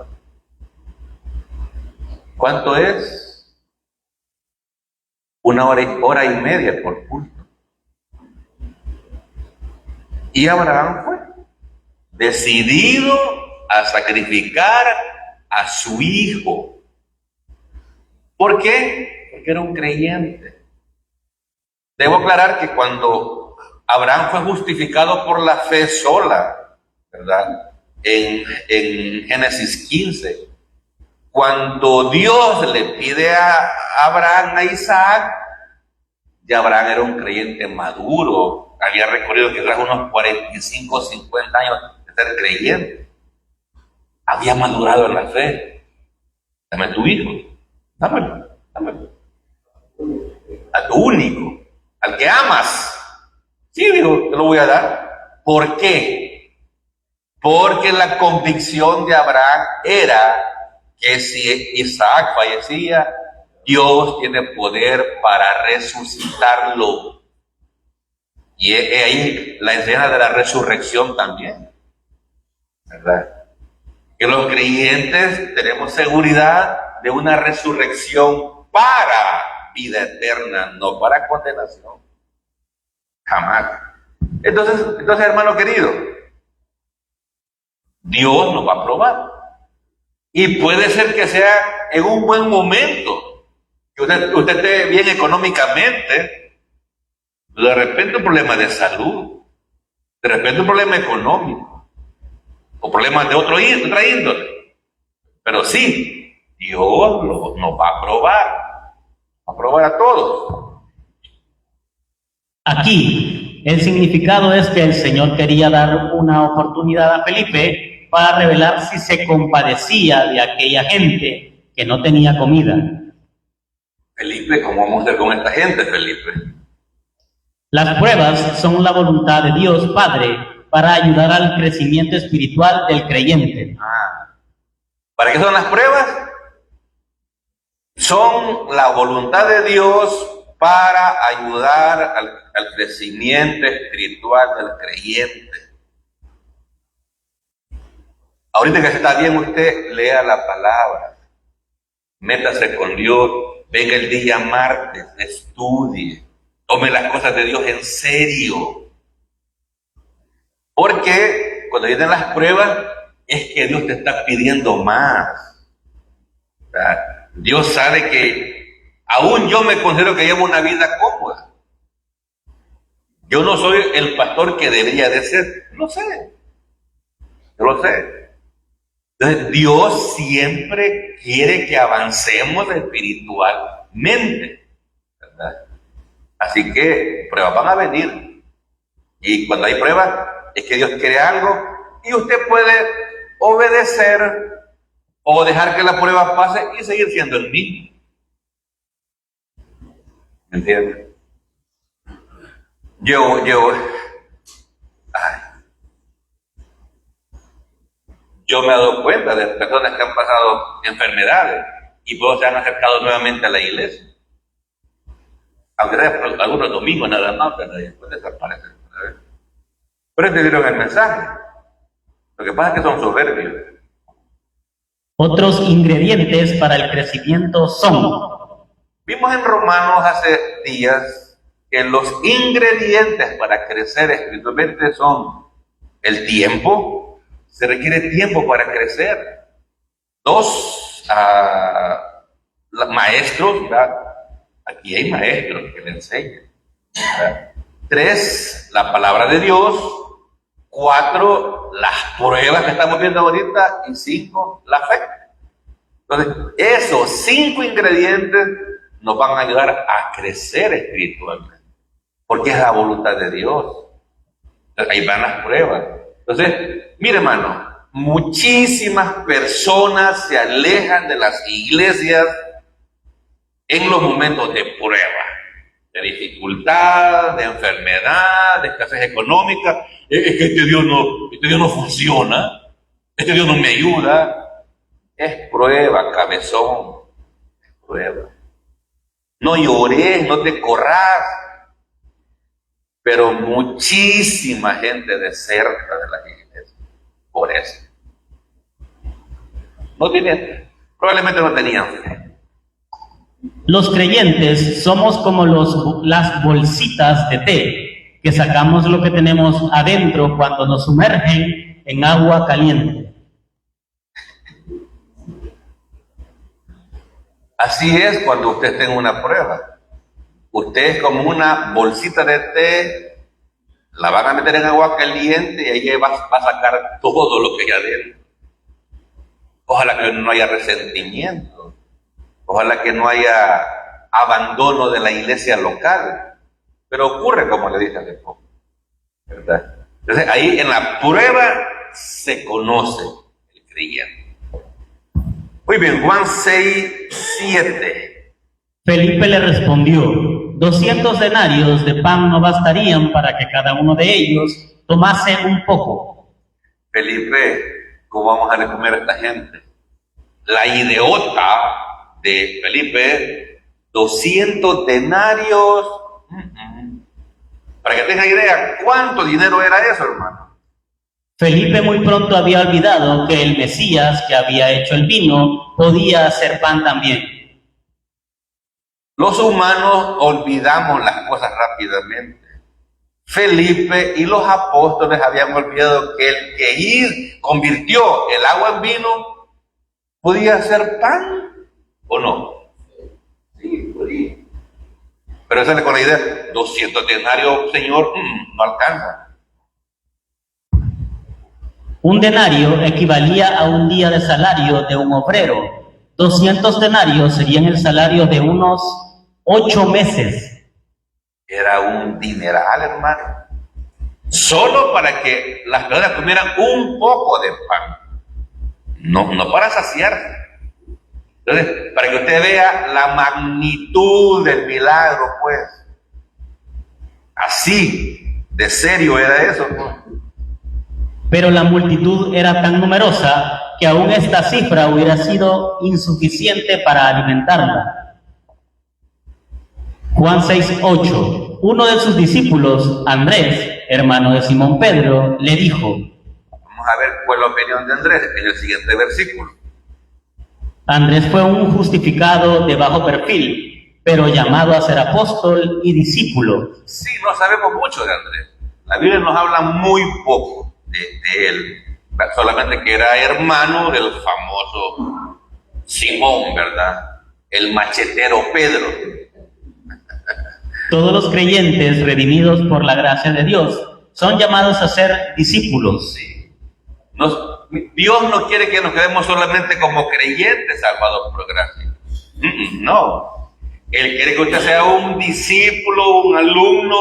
¿Cuánto es? 1 hora y media por culto. Y Abraham fue decidido a sacrificar a su hijo. ¿Por qué? Porque era un creyente. Debo aclarar que cuando Abraham fue justificado por la fe sola, ¿verdad? En Génesis 15, cuando Dios le pide a Abraham a Isaac, ya Abraham era un creyente maduro, había recorrido quizás unos 45 o 50 años de ser creyente, había madurado en la fe. Dame tu hijo, dámelo, a tu único, al que amas. Sí, dijo, te lo voy a dar. ¿Por qué? Porque la convicción de Abraham era que si Isaac fallecía, Dios tiene poder para resucitarlo. Y ahí la enseñanza de la resurrección también, ¿verdad? Que los creyentes tenemos seguridad de una resurrección para vida eterna, no para condenación. Jamás. Entonces, hermano querido, Dios nos va a probar. Y puede ser que sea en un buen momento que usted esté bien económicamente, de repente un problema de salud, de repente un problema económico, o problemas de otra índole. Pero sí, Dios nos va a probar a todos. Aquí, el significado es que el Señor quería dar una oportunidad a Felipe para revelar si se compadecía de aquella gente que no tenía comida. Felipe, ¿cómo vamos a hacer con esta gente, Felipe? Las pruebas son la voluntad de Dios Padre para ayudar al crecimiento espiritual del creyente. ¿Para qué son las pruebas? Son la voluntad de Dios para ayudar al crecimiento espiritual del creyente. Ahorita que está bien, usted lea la palabra, métase con Dios, venga el día martes, estudie, tome las cosas de Dios en serio. Porque cuando vienen las pruebas, es que Dios te está pidiendo más. ¿Verdad? Dios sabe que aún yo me considero que llevo una vida cómoda. Yo no soy el pastor que debería de ser. Lo sé. Yo lo sé. Entonces, Dios siempre quiere que avancemos espiritualmente, ¿verdad? Así que pruebas van a venir. Y cuando hay pruebas, es que Dios quiere algo y usted puede obedecer o dejar que la prueba pase y seguir siendo el mismo. ¿Me entiendes? Yo me he dado cuenta de personas que han pasado enfermedades y luego se han acercado nuevamente a la iglesia. Aunque sea por algunos domingos nada más, pero después desaparecen. Pero entendieron el mensaje. Lo que pasa es que son soberbios. Otros ingredientes para el crecimiento son: Vimos en Romanos hace días que los ingredientes para crecer espiritualmente son el tiempo. Se requiere tiempo para crecer. 2, maestros, ¿verdad? Aquí hay maestros que le enseñan, ¿verdad? 3, la palabra de Dios. 4, las pruebas que estamos viendo ahorita. Y 5, la fe. Entonces, esos 5 ingredientes nos van a ayudar a crecer espiritualmente, porque es la voluntad de Dios. Entonces, ahí van las pruebas. Entonces, mire, hermano, muchísimas personas se alejan de las iglesias en los momentos de prueba, de dificultad, de enfermedad, de escasez económica. Es que este Dios no funciona, este Dios no me ayuda. Es prueba, cabezón, es prueba. No llores, no te corras. Pero muchísima gente deserta de las iglesias por eso. Probablemente no tenían fe. los creyentes somos como las bolsitas de té, que sacamos lo que tenemos adentro cuando nos sumergen en agua caliente. Así es cuando usted esté en una prueba. Usted es como una bolsita de té, la van a meter en agua caliente y ahí va a sacar todo lo que hay adentro. Ojalá que no haya resentimiento, ojalá que no haya abandono de la iglesia local, pero ocurre como le dije hace poco, ¿verdad? Entonces ahí en la prueba se conoce el creyente. Muy bien, Juan 6:7. Felipe le respondió: 200 denarios de pan no bastarían para que cada uno de ellos tomase un poco. Felipe, ¿cómo vamos a darle comer a esta gente? La idiota de Felipe, 200 denarios. Para que tenga idea, ¿cuánto dinero era eso, hermano? Felipe muy pronto había olvidado que el Mesías que había hecho el vino podía hacer pan también. Los humanos olvidamos las cosas rápidamente. Felipe y los apóstoles habían olvidado que el que convirtió el agua en vino podía hacer pan, ¿o no? Sí. podría. Pero sale con la idea, 200 denarios, Señor, no alcanza. Un denario equivalía a un día de salario de un obrero. 200 denarios serían el salario de unos 8 meses. Era un dineral, hermano. Solo para que las personas comieran un poco de pan. No para saciarse. Entonces, para que usted vea la magnitud del milagro, pues. Así, de serio era eso, pues. Pero la multitud era tan numerosa que aún esta cifra hubiera sido insuficiente para alimentarla. Juan 6:8. Uno de sus discípulos, Andrés, hermano de Simón Pedro, le dijo. Vamos a ver cuál es la opinión de Andrés en el siguiente versículo. Andrés fue un justificado de bajo perfil, pero llamado a ser apóstol y discípulo. Sí, no sabemos mucho de Andrés. La Biblia nos habla muy poco de él. Solamente que era hermano del famoso Simón, ¿verdad? El machetero Pedro. Todos los creyentes redimidos por la gracia de Dios son llamados a ser discípulos. Sí. Dios no quiere que nos quedemos solamente como creyentes salvados por gracia. No. Él quiere que usted sea un discípulo, un alumno,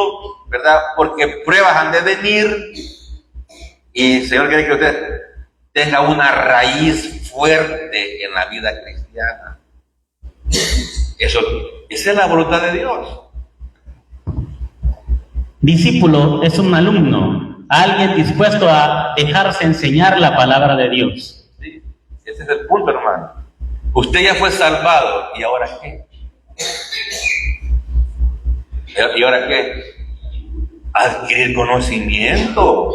¿verdad? Porque pruebas han de venir. Y el Señor quiere que usted tenga una raíz fuerte en la vida cristiana. Esa es la voluntad de Dios. Discípulo es un alumno, alguien dispuesto a dejarse enseñar la palabra de Dios. Sí, ese es el punto, hermano. Usted ya fue salvado, ¿y ahora qué? ¿Y ahora qué? Adquirir conocimiento.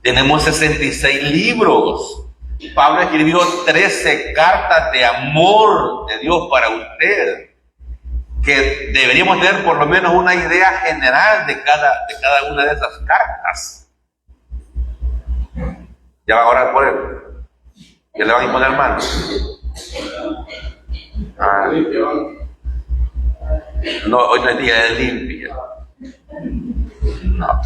Tenemos 66 libros. Pablo escribió 13 cartas de amor de Dios para usted, que deberíamos tener por lo menos una idea general de cada una de esas cartas. Ya van a orar por él. Ya le van a imponer manos. No, hoy no es día de limpia. No.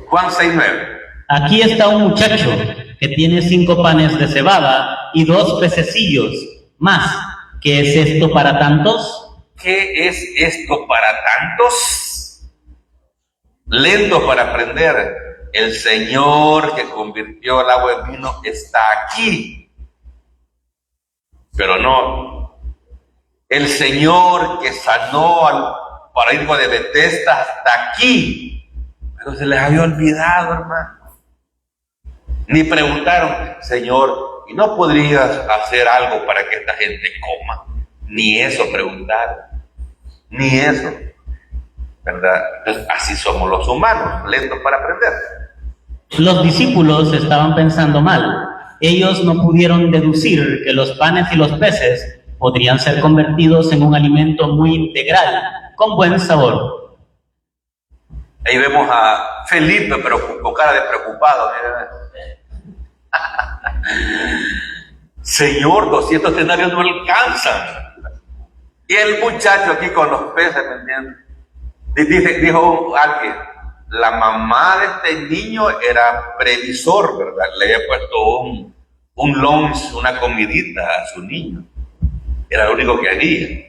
Juan 6:9. Aquí está un muchacho que tiene 5 panes de cebada y 2 pececillos más. ¿Qué es esto para tantos? ¿Qué es esto para tantos? Lentos para aprender. El Señor que convirtió el agua en vino está aquí. Pero no. El Señor que sanó al paraíso de Betesda está aquí. Pero se les había olvidado, hermano. Ni preguntaron, Señor, ¿y no podrías hacer algo para que esta gente coma? Ni eso preguntaron. Ni eso. ¿Verdad? Entonces, así somos los humanos, lentos para aprender. Los discípulos estaban pensando mal. Ellos no pudieron deducir que los panes y los peces podrían ser convertidos en un alimento muy integral, con buen sabor. Ahí vemos a Felipe, pero con cara de preocupado. Mira. Señor, 200 denarios no alcanzan. Y el muchacho aquí con los peces, ¿me entiendes? Dijo alguien, la mamá de este niño era previsor, ¿verdad? Le había puesto un lunch, una comidita a su niño. Era lo único que había.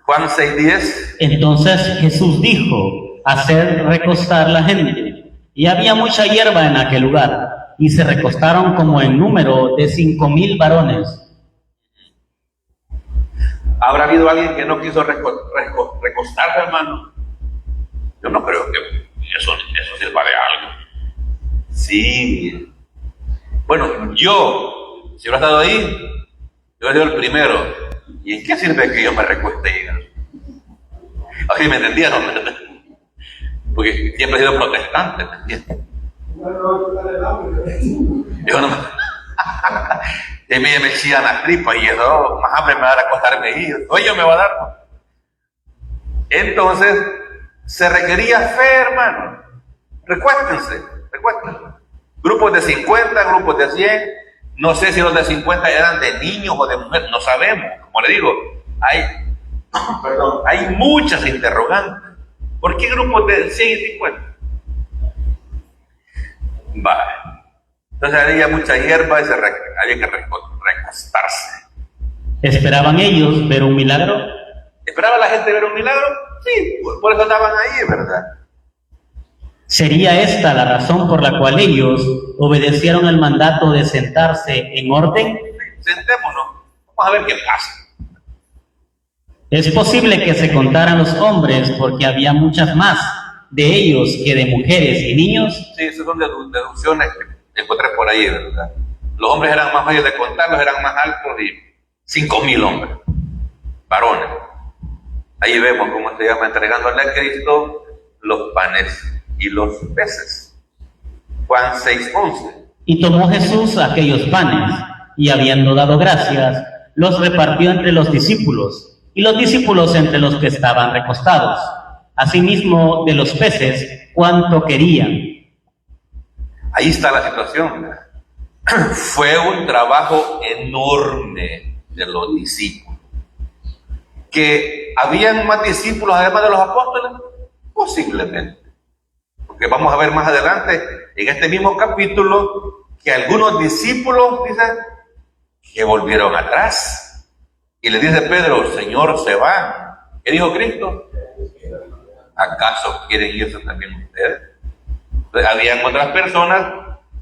Juan 6:10. Entonces Jesús dijo, hacer recostar la gente. Y había mucha hierba en aquel lugar, y se recostaron como en número de 5,000 varones. ¿Habrá habido alguien que no quiso recostarse, hermano? Yo no creo que eso sirva de algo. Sí. Bueno, yo, si hubiera estado ahí, yo hubiera sido el primero. ¿Y en qué sirve que yo me recueste? Así me entendieron, ¿verdad? Porque siempre he sido protestante, ¿me entiendes? Yo no y me chillan las tripas y eso, más hambre me va a dar acostarme ahí, sueño me va a dar. Entonces, se requería fe, hermano. Recuéstense. Grupos de 50, grupos de 100, No sé si los de 50 eran de niños o de mujeres, no sabemos. Como le digo, hay muchas interrogantes. ¿Por qué grupos de 100 y 50? Vale. Entonces había mucha hierba y había que recostarse. ¿Esperaban ellos ver un milagro? ¿Esperaba la gente ver un milagro? Sí, por eso andaban ahí, ¿verdad? ¿Sería esta la razón por la cual ellos obedecieron el mandato de sentarse en orden? Sí, sentémonos, vamos a ver qué pasa. Es posible que se contaran los hombres porque había muchas más de ellos que de mujeres y niños. Sí, esas son deducciones que encontré por ahí, ¿verdad? Los hombres eran más fáciles de contarlos, eran más altos y 5,000 hombres, varones. Ahí vemos cómo se llama, entregándole a Cristo los panes y los peces. Juan 6:11. Y tomó Jesús aquellos panes, y habiendo dado gracias, los repartió entre los discípulos, y los discípulos entre los que estaban recostados. Asimismo, de los peces, cuanto querían. Ahí está la situación, ¿verdad? Fue un trabajo enorme de los discípulos. ¿Que habían más discípulos además de los apóstoles? Posiblemente. Porque vamos a ver más adelante, en este mismo capítulo, que algunos discípulos, dicen, que volvieron atrás. Y le dice Pedro, Señor, se van. ¿Qué dijo Cristo? ¿Acaso quieren irse también ustedes? Entonces, habían otras personas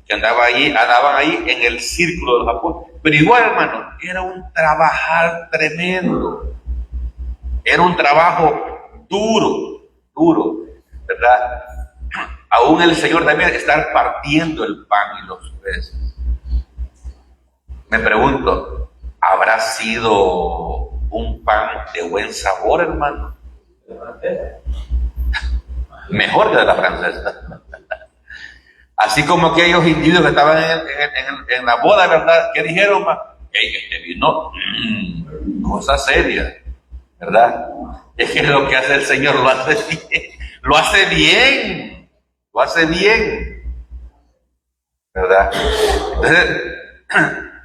que andaban ahí en el círculo de los apóstoles. Pero igual, hermano, era un trabajar tremendo. Era un trabajo duro, ¿verdad? Aún el Señor también estar partiendo el pan y los peces. Me pregunto, ¿habrá sido un pan de buen sabor, hermano? Mejor que de la francesa. Así como aquellos individuos que estaban en la boda, ¿verdad? ¿Qué dijeron? Este vino, cosa seria, ¿verdad? Es que lo que hace el Señor lo hace bien, ¿verdad? Entonces,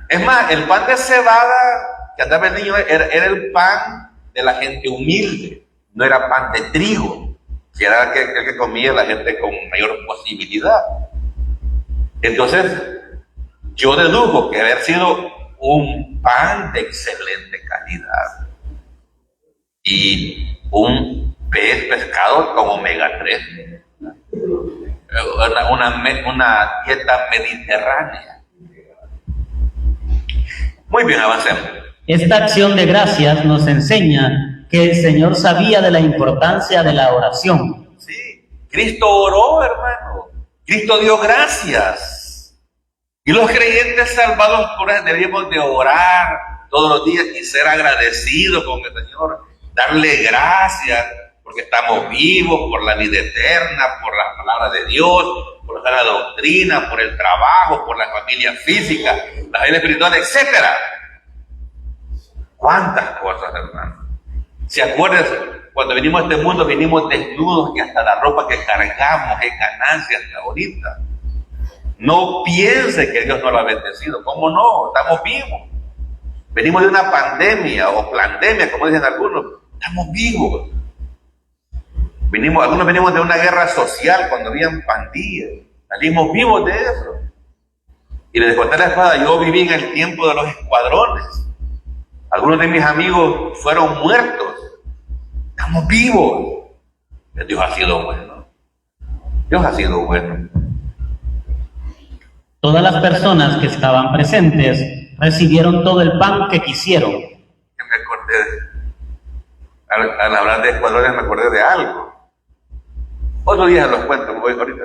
es más, el pan de cebada que andaba el niño era el pan de la gente humilde, no era pan de trigo, que era el que comía la gente con mayor posibilidad. Entonces, yo dedujo que haber sido un pan de excelente calidad y un pescado con omega 3, una dieta mediterránea. Muy bien, avancemos. Esta acción de gracias nos enseña que el Señor sabía de la importancia de la oración. Sí, Cristo oró, hermano. Cristo dio gracias. Y los creyentes salvados por eso debemos de orar todos los días y ser agradecidos con el Señor. Darle gracias porque estamos vivos, por la vida eterna, por la palabra de Dios, por la sana doctrina, por el trabajo, por la familia física, la familia espiritual, etc. ¿Cuántas cosas, hermano? ¿Se acuerdan? Cuando venimos a este mundo, venimos desnudos y hasta la ropa que cargamos es ganancia hasta ahorita. No piense que Dios no lo ha bendecido. ¿Cómo no? Estamos vivos. Venimos de una pandemia o pandemia, como dicen algunos. Estamos vivos. Algunos venimos de una guerra social cuando habían pandillas. Salimos vivos de eso. Y les conté la espada, yo viví en el tiempo de los escuadrones. Algunos de mis amigos fueron muertos. Estamos vivos. Dios ha sido bueno. Dios ha sido bueno. Todas las personas que estaban presentes recibieron todo el pan que quisieron. Me acordé, al hablar de escuadrones me acordé de algo. Otro día los cuento, me voy ahorita.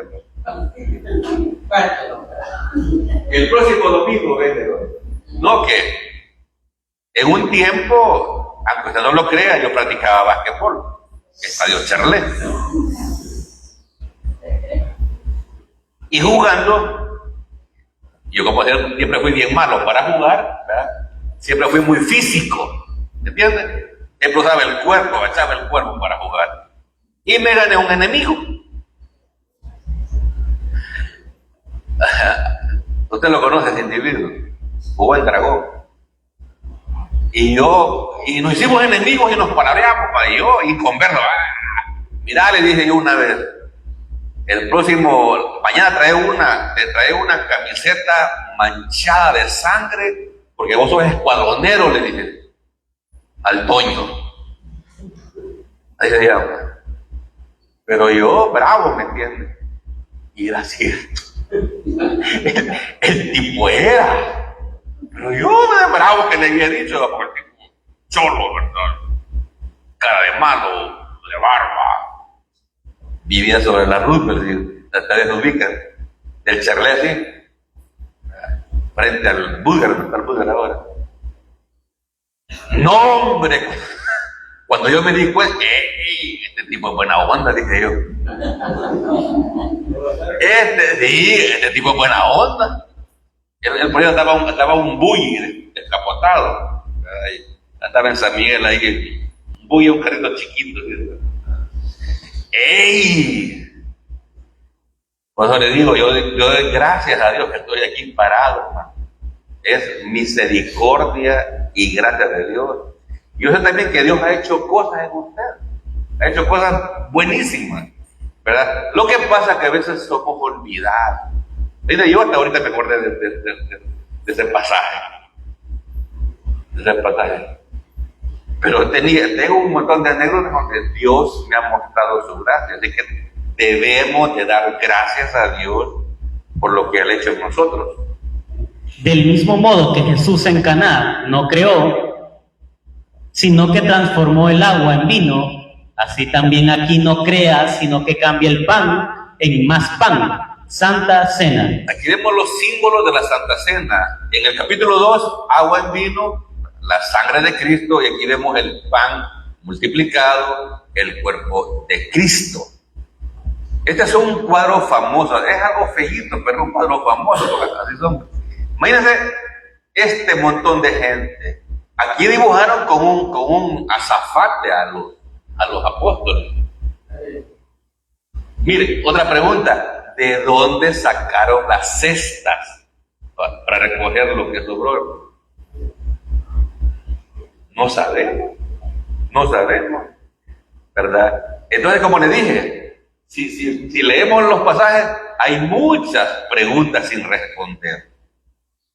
El próximo domingo, no, que en un tiempo, aunque usted no lo crea, yo practicaba básquetbol, Estadio Charlet. Y jugando, yo como siempre fui bien malo para jugar, ¿verdad? Siempre fui muy físico, ¿me entiendes? Siempre usaba el cuerpo, echaba el cuerpo para jugar. Y me gané un enemigo. Usted lo conoce, ese individuo. jugó el dragón. Y nos hicimos enemigos y nos palabreamos, y yo, inconverso. Mirá, le dije yo una vez, el próximo, mañana te trae una camiseta manchada de sangre, porque vos sos escuadronero, le dije, al Toño. Ahí se llama. Pero yo, bravo, ¿me entiendes? Y era cierto. El tipo era. Pero yo, de bravo que le había dicho, porque cholo, ¿verdad? Cara de malo, de barba. Vivía sobre la Roosevelt, hasta desubican. Del Charlet, así. Frente al Búlgaro, no está el Búlgaro ahora. No, hombre. Cuando yo me di cuenta, este tipo es buena onda, dije yo. Este tipo es buena onda. El por ahí estaba un bully descapotado. Estaba en San Miguel ahí. Un bully, un carrito chiquito. ¡Ey! Por eso le digo, yo doy gracias a Dios que estoy aquí parado, hermano. Es misericordia y gracia de Dios. Yo sé también que Dios ha hecho cosas en usted. Ha hecho cosas buenísimas, ¿verdad? Lo que pasa es que a veces somos olvidados. Mira, yo hasta ahorita me acordé de ese pasaje. Pero tengo un montón de anécdotas donde Dios me ha mostrado su gracia. Así que debemos de dar gracias a Dios por lo que Él ha hecho en nosotros. Del mismo modo que Jesús en Caná no creó, sino que transformó el agua en vino, así también aquí no crea, sino que cambia el pan en más pan. Santa Cena. Aquí vemos los símbolos de la Santa Cena. En el capítulo 2, agua en vino, la sangre de Cristo, y aquí vemos el pan multiplicado, el cuerpo de Cristo. Este es un cuadro famoso, es algo feíto, pero es un cuadro famoso, porque así son. Imagínense este montón de gente. Aquí dibujaron con un azafate a los apóstoles. Mire, otra pregunta. ¿De dónde sacaron las cestas para recoger lo que sobró? No sabemos, ¿verdad? Entonces, como le dije, si leemos los pasajes, hay muchas preguntas sin responder,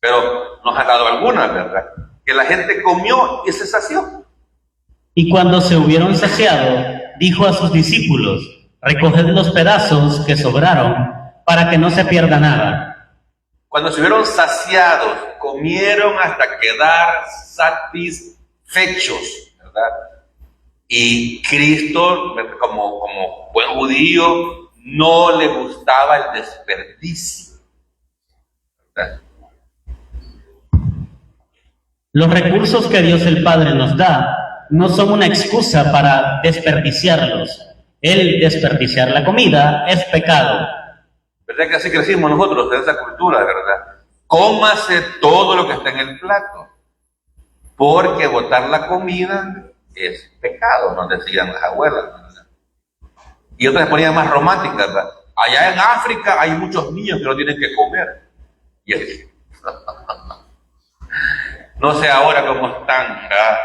pero nos ha dado algunas, ¿verdad? Que la gente comió y se sació. Y cuando se hubieron saciado, dijo a sus discípulos: recoged los pedazos que sobraron, para que no se pierda nada. Cuando se hubieron saciados, comieron hasta quedar satisfechos, ¿verdad? Y Cristo, como buen judío, no le gustaba el desperdicio, ¿verdad? Los recursos que Dios el Padre nos da no son una excusa para desperdiciarlos. El desperdiciar la comida es pecado. ¿Verdad que así crecimos nosotros en esa cultura, verdad? Cómase todo lo que está en el plato, porque botar la comida es pecado, nos decían las abuelas, ¿verdad? Y otras se ponían más románticas, ¿verdad? Allá en África hay muchos niños que no tienen que comer. Y así. No sé ahora cómo están, ¿verdad?,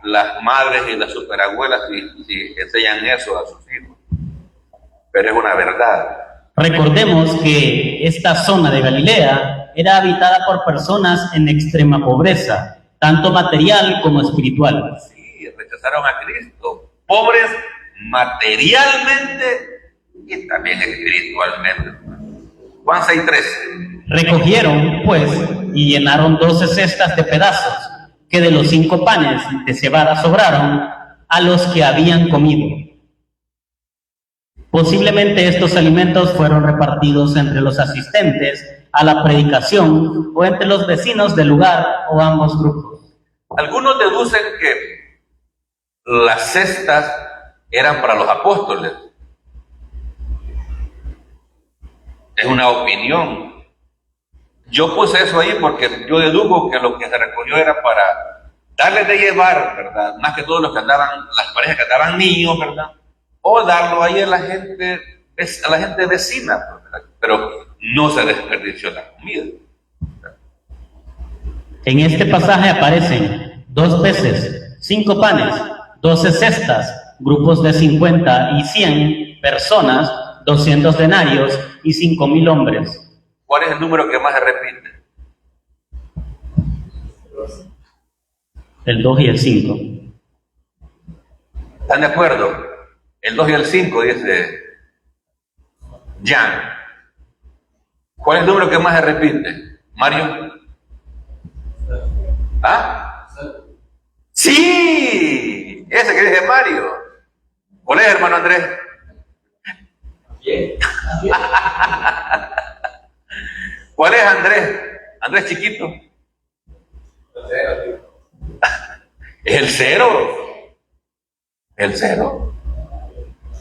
las madres y las superabuelas si enseñan eso a sus hijos, pero es una verdad. Recordemos que esta zona de Galilea era habitada por personas en extrema pobreza, tanto material como espiritual. Sí, rechazaron a Cristo, pobres materialmente y también espiritualmente. Juan 6:13. Recogieron, pues, y llenaron 12 cestas de pedazos, que de los 5 panes de cebada sobraron a los que habían comido. Posiblemente estos alimentos fueron repartidos entre los asistentes a la predicación o entre los vecinos del lugar o ambos grupos. Algunos deducen que las cestas eran para los apóstoles. Es una opinión. Yo puse eso ahí porque yo deduzco que lo que se recogió era para darles de llevar, ¿verdad? Más que todos los que andaban, las parejas que andaban niños, ¿verdad? O darlo ahí a la gente vecina, ¿verdad? Pero no se desperdició la comida. En este pasaje aparecen 2 peces, 5 panes, 12 cestas, grupos de 50 y 100 personas, 200 denarios y 5,000 hombres. ¿Cuál es el número que más se repite? El 2 y el 5. ¿Están de acuerdo? El 2 y el 5, dice Jan. ¿Cuál es el número que más se repite? Mario. ¿Ah? Sí, ese que dice Mario. ¿Cuál es, hermano Andrés? ¿Cuál es, Andrés? Andrés chiquito. Es el 0. El 0.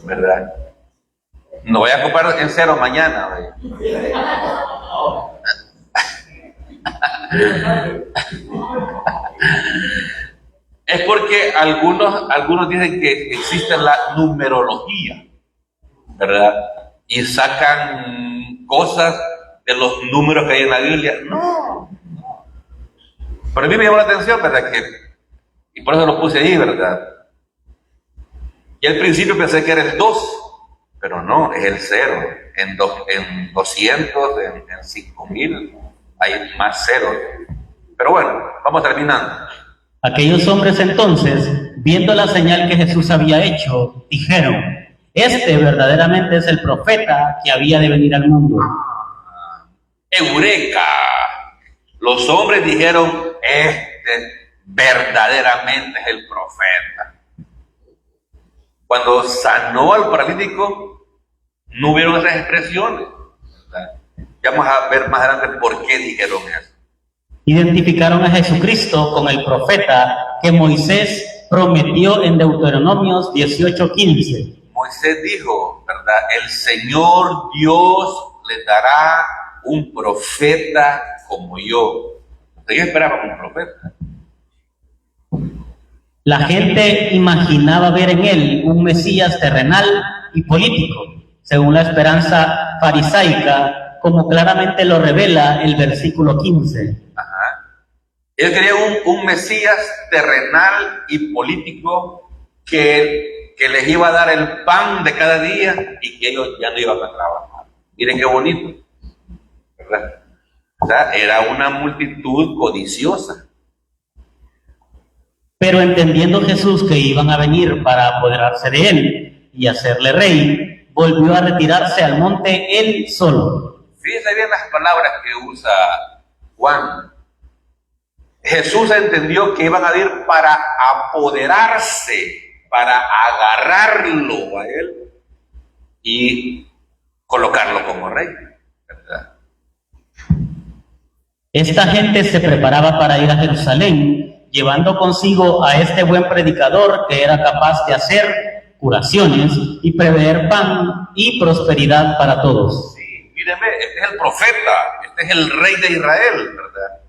¿Verdad? No voy a ocupar el 0 mañana. Es porque algunos dicen que existe la numerología, ¿verdad? Y sacan cosas de los números que hay en la Biblia. No. Pero a mí me llamó la atención, ¿verdad? Y por eso lo puse ahí, ¿verdad? Y al principio pensé que era el 2, pero no, es el 0. En 200, en 5,000, hay más ceros. Pero bueno, vamos terminando. Aquellos hombres entonces, viendo la señal que Jesús había hecho, dijeron: este verdaderamente es el profeta que había de venir al mundo. ¡Eureka! Los hombres dijeron: este verdaderamente es el profeta. Cuando sanó al paralítico, no hubieron esas expresiones, ¿verdad? Ya vamos a ver más adelante por qué dijeron eso. Identificaron a Jesucristo con el profeta que Moisés prometió en Deuteronomios 18:15. Moisés dijo, ¿verdad? El Señor Dios les dará un profeta como yo. Ustedes esperaban un profeta. La gente imaginaba ver en él un Mesías terrenal y político, según la esperanza farisaica, como claramente lo revela el versículo 15. Ajá. Él quería un Mesías terrenal y político que les iba a dar el pan de cada día y que ellos ya no iban a trabajar. Miren qué bonito, ¿verdad? O sea, era una multitud codiciosa. Pero entendiendo Jesús que iban a venir para apoderarse de él y hacerle rey, volvió a retirarse al monte él solo. Fíjense bien las palabras que usa Juan. Jesús entendió que iban a ir para apoderarse, para agarrarlo a él y colocarlo como rey, ¿verdad? Esta gente se preparaba para ir a Jerusalén, llevando consigo a este buen predicador que era capaz de hacer curaciones y prever pan y prosperidad para todos. Sí, mírenme, este es el profeta, este es el rey de Israel, ¿verdad?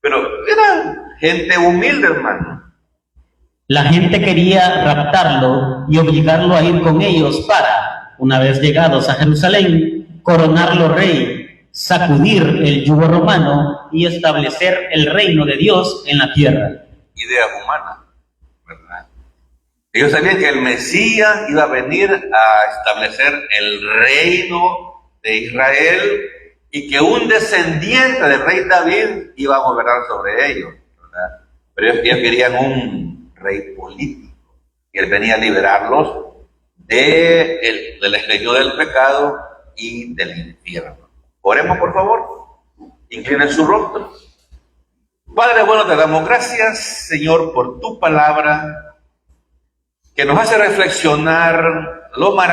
Pero era gente humilde, hermano. La gente quería raptarlo y obligarlo a ir con ellos para, una vez llegados a Jerusalén, coronarlo rey, sacudir el yugo romano y establecer el reino de Dios en la tierra. Ideas humanas, ¿verdad? Ellos sabían que el Mesías iba a venir a establecer el reino de Israel y que un descendiente del rey David iba a gobernar sobre ellos, ¿verdad? Pero ellos querían un rey político y él venía a liberarlos del esclavitud del pecado y del infierno. Oremos, por favor. Inclinen su rostro. Padre bueno, te damos gracias, Señor, por tu palabra que nos hace reflexionar lo maravilloso